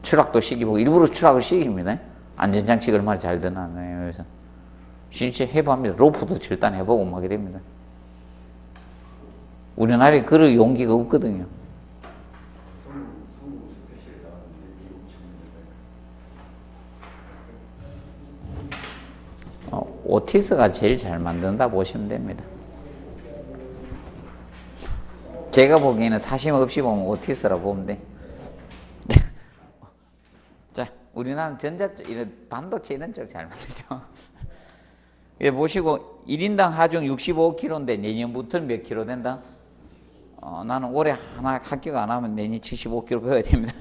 추락도 시키고 일부러 추락을 시킵니다. 안전장치가 얼마나 잘 되나. 그래서 실제 해봅니다. 로프도 절단해보고 막 이럽니다. 우리나라에 그럴 용기가 없거든요. 오티스가 제일 잘 만든다 보시면 됩니다. 제가 보기에는 사심 없이 보면 오티스라고 보면 돼. 자, 우리나라는 전자쪽, 이런 반도체 이런 쪽 잘 만들죠. 예, 보시고 1인당 하중 65kg인데 내년부터는 몇 킬로 된다? 나는 올해 하나 합격 안 하면 내년 75kg 배워야 됩니다.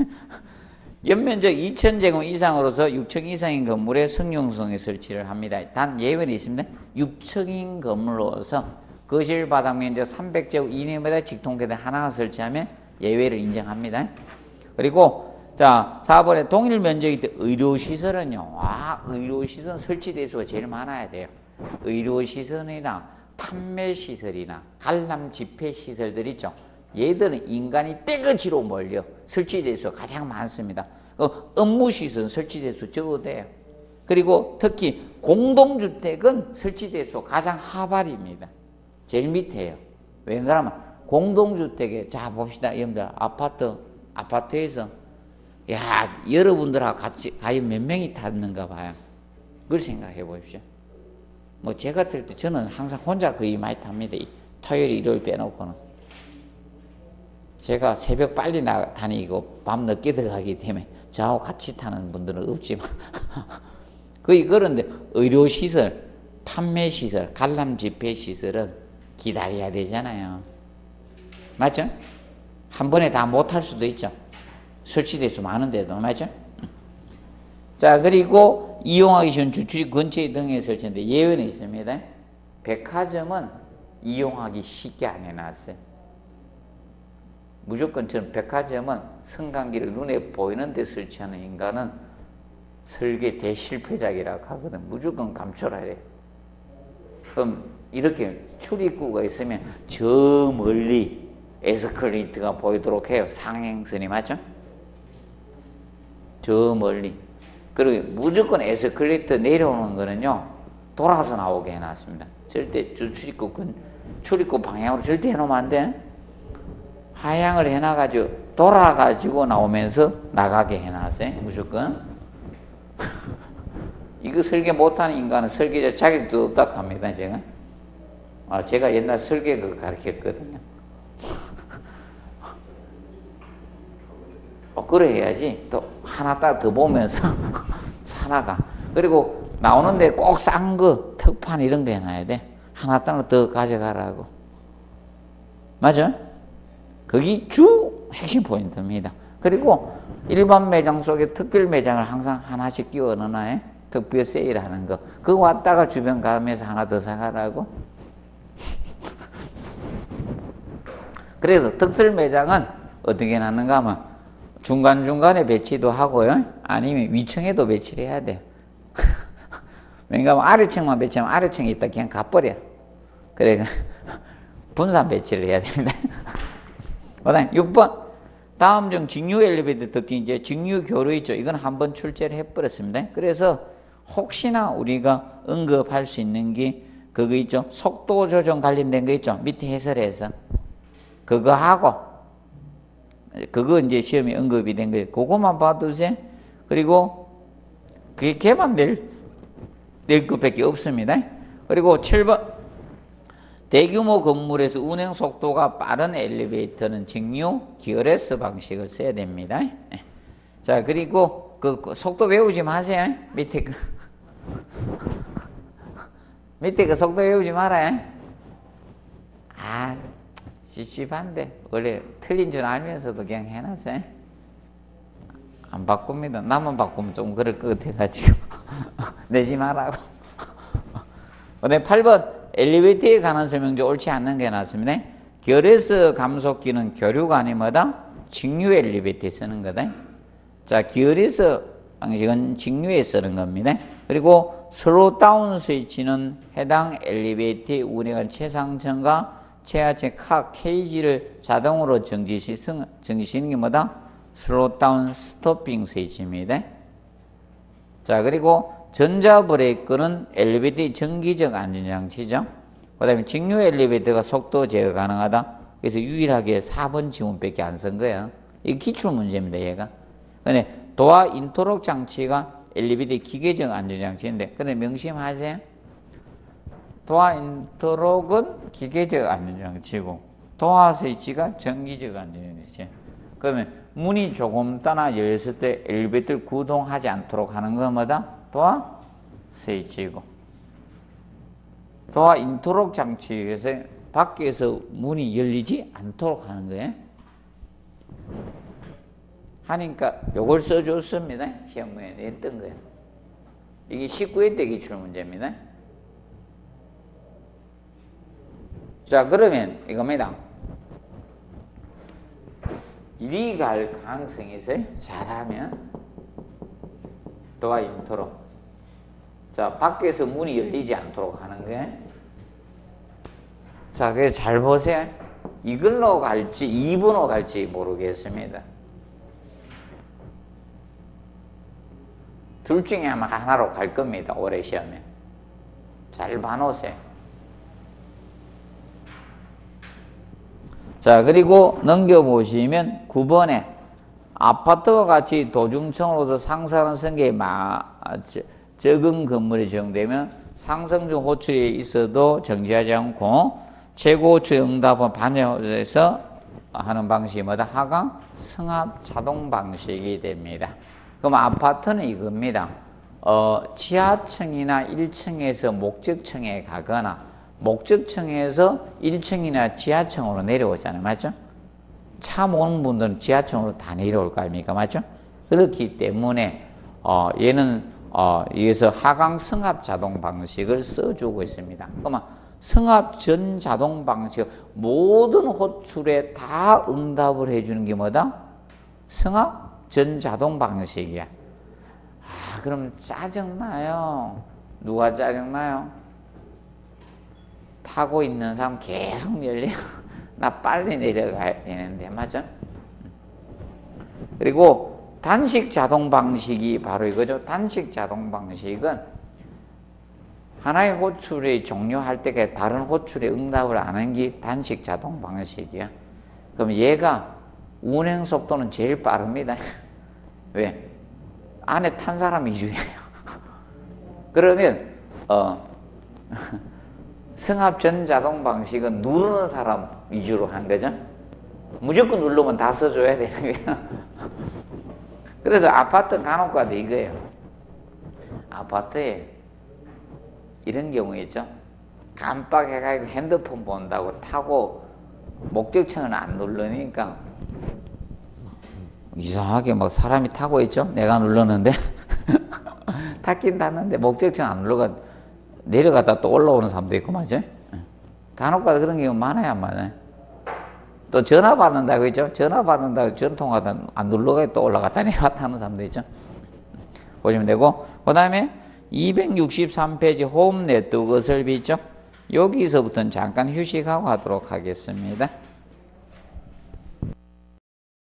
연면적 2,000제곱 이상으로서 6층 이상인 건물에 성용성에 설치를 합니다. 단 예외는 있습니다. 6층인 건물로서 거실 바닥 면적 300제곱 이내에다 직통계단 하나 설치하면 예외를 인정합니다. 그리고 자 4번에 동일 면적일 때 의료시설은요. 의료시설 설치 대수가 제일 많아야 돼요. 의료시설이나 판매시설이나 관람 집회시설들 있죠. 얘들은 인간이 떼거지로 몰려 설치 대수가 가장 많습니다. 업무시설은 설치 대수 적어도 돼요. 그리고 특히 공동주택은 설치 대수가 가장 하발입니다. 제일 밑에요. 왜 그러면 공동주택에 자 봅시다. 여러분들 아파트에서 야 여러분들하고 같이 과연 몇 명이 탔는가 봐요. 그걸 생각해 보십시오. 뭐 제가 들 때 저는 항상 혼자 거의 많이 탑니다. 토요일 일요일 빼놓고는. 제가 새벽 빨리 다니고 밤 늦게 들어가기 때문에 저하고 같이 타는 분들은 없지만 거의 그런데 의료시설, 판매시설, 관람 집회시설은 기다려야 되잖아요. 맞죠? 한 번에 다 못할 수도 있죠. 설치될 수 많은데도. 맞죠? 자, 그리고 이용하기 쉬운 주출입 근처에 등에 설치했는데 예외는 있습니다. 백화점은 이용하기 쉽게 안 해놨어요. 무조건 저는 백화점은 성관계를 눈에 보이는 데 설치하는 인간은 설계 대실패작이라고 하거든. 무조건 감춰라 해요. 그럼 이렇게 출입구가 있으면 저 멀리 에스컬레이터가 보이도록 해요. 상행선이 맞죠? 저 멀리. 그리고 무조건 에스컬레이터 내려오는 거는요 돌아서 나오게 해놨습니다. 절대 출입구 방향으로 절대 해놓으면 안 돼. 하향을 해놔가지고 돌아가지고 나오면서 나가게 해놨어요. 무조건. 이거 설계 못하는 인간은 설계자 자격도 없다고 합니다. 제가 옛날 설계 그거 가르쳤거든요. 그래 해야지. 또 하나 딱 더 보면서 살아가. 그리고 나오는데 꼭 싼 거, 특판 이런 거 해놔야 돼. 하나 딱 더 가져가라고. 맞아? 그게 주 핵심 포인트입니다. 그리고 일반 매장 속에 특별 매장을 항상 하나씩 끼워 넣어놔요. 특별 세일하는 거. 그거 왔다가 주변 가면서 하나 더 사가라고. 그래서 특설 매장은 어떻게 하는가 하면 중간중간에 배치도 하고요. 아니면 위층에도 배치를 해야 돼요. 왜냐하면 아래층만 배치하면 아래층에 있다 그냥 가버려. 그래 분산 배치를 해야 됩니다. 그다음 6번. 다음 중 직류 엘리베이터 특징 이제 직류 교류 있죠. 이건 한번 출제를 해버렸습니다. 그래서 혹시나 우리가 언급할 수 있는 게 그거 있죠. 속도 조정 관련된 거 있죠. 밑에 해설에서 그거 하고 그거 이제 시험에 언급이 된 거예요. 그것만 봐두세요. 그리고 그게 걔만 낼 것밖에 없습니다. 그리고 7번. 대규모 건물에서 운행 속도가 빠른 엘리베이터는 직류 기어레스 방식을 써야 됩니다. 자, 그리고 그 속도 외우지 마세요. 밑에 그 속도 외우지 말아요. 아, 찝찝한데 원래 틀린 줄 알면서도 그냥 해놨어요. 안 바꿉니다. 나만 바꾸면 좀 그럴 것 같아가지고 내지 말라고. 네, 8번. 엘리베이터에 관한 설명지 옳지 않는 게 나왔습니다. 기어레스 감속기는 교류가 아니마다 직류 엘리베이터에 쓰는 거다. 자, 기어레스 방식은 직류에 쓰는 겁니다. 그리고 슬로우 다운 스위치는 해당 엘리베이터의 운행한 최상층과 최하층 카 케이지를 자동으로 정지시키는 게 뭐다? 슬로우 다운 스토핑 스위치입니다. 자, 그리고 전자 브레이크는 엘리베이터의 정기적 안전장치죠. 그 다음에 직류 엘리베이터가 속도 제어 가능하다. 그래서 유일하게 4번 지문밖에 안 쓴 거예요. 이게 기출문제입니다, 얘가. 근데 도화 인터록 장치가 엘리베이터의 기계적 안전장치인데, 근데 명심하세요. 도화 인터록은 기계적 안전장치고, 도화 스위치가 정기적 안전장치. 그러면 문이 조금 따나 열렸을 때 엘리베이터를 구동하지 않도록 하는 것마다 도화 스위치이고, 도화 인터록 장치에서 밖에서 문이 열리지 않도록 하는 거예요. 하니까 요걸 써줬습니다. 시험문에 냈던 거예요. 이게 19회 때 기출 문제입니다. 자, 그러면 이겁니다. 이리 갈 가능성이 있어요. 잘하면 도화 인터록. 자, 밖에서 문이 열리지 않도록 하는 게. 자, 그래서 잘 보세요. 이걸로 갈지 2번으로 갈지 모르겠습니다. 둘 중에 아마 하나로 갈 겁니다. 올해 시험에. 잘 봐놓으세요. 자, 그리고 넘겨보시면 9번에 아파트와 같이 도중층으로서 상승하는 성격이 적은 건물이 적용되면 상승 중 호출이 있어도 정지하지 않고 최고 호출 응답은 반영해서 하는 방식이 뭐다? 하강 승합 자동 방식이 됩니다. 그럼 아파트는 이겁니다. 지하층이나 1층에서 목적층에 가거나 목적층에서 1층이나 지하층으로 내려오잖아요. 맞죠? 차 모는 분들은 지하층으로 다 내려올 거 아닙니까? 맞죠? 그렇기 때문에 얘는 여기서 하강 승합 자동 방식을 써주고 있습니다. 그러면 승합 전 자동 방식, 모든 호출에 다 응답을 해주는 게 뭐다? 승합 전 자동 방식이야. 아, 그럼 짜증나요. 누가 짜증나요? 타고 있는 사람 계속 열려. 나 빨리 내려가야 되는데, 맞아? 그리고 단식 자동 방식이 바로 이거죠. 단식 자동 방식은 하나의 호출이 종료할 때까지 다른 호출에 응답을 안 하는 게 단식 자동 방식이야. 그럼 얘가 운행 속도는 제일 빠릅니다. 왜? 안에 탄 사람이 위주예요. 그러면 승합 전 자동 방식은 누르는 사람 위주로 한 거죠. 무조건 누르면 다 써줘야 되는 거예요. 그래서 아파트 간혹 가도 이거예요. 아파트에 이런 경우 있죠. 깜빡해가지고 핸드폰 본다고 타고 목적층은 안 누르니까 이상하게 막 사람이 타고 있죠. 내가 눌렀는데 닿긴 닿는데 목적지는 안 올라가 내려가다 또 올라오는 사람도 있고 맞죠? 간혹가다 그런 경우 많아요, 안 많아요? 또 전화 받는다고 했죠? 전화 받는다고 전통하다 안 눌러가 또 올라갔다 내려갔다 하는 사람도 있죠? 보시면 되고, 그 다음에 263페이지 홈 네트워크 설비 있죠? 여기서부터는 잠깐 휴식하고 하도록 하겠습니다.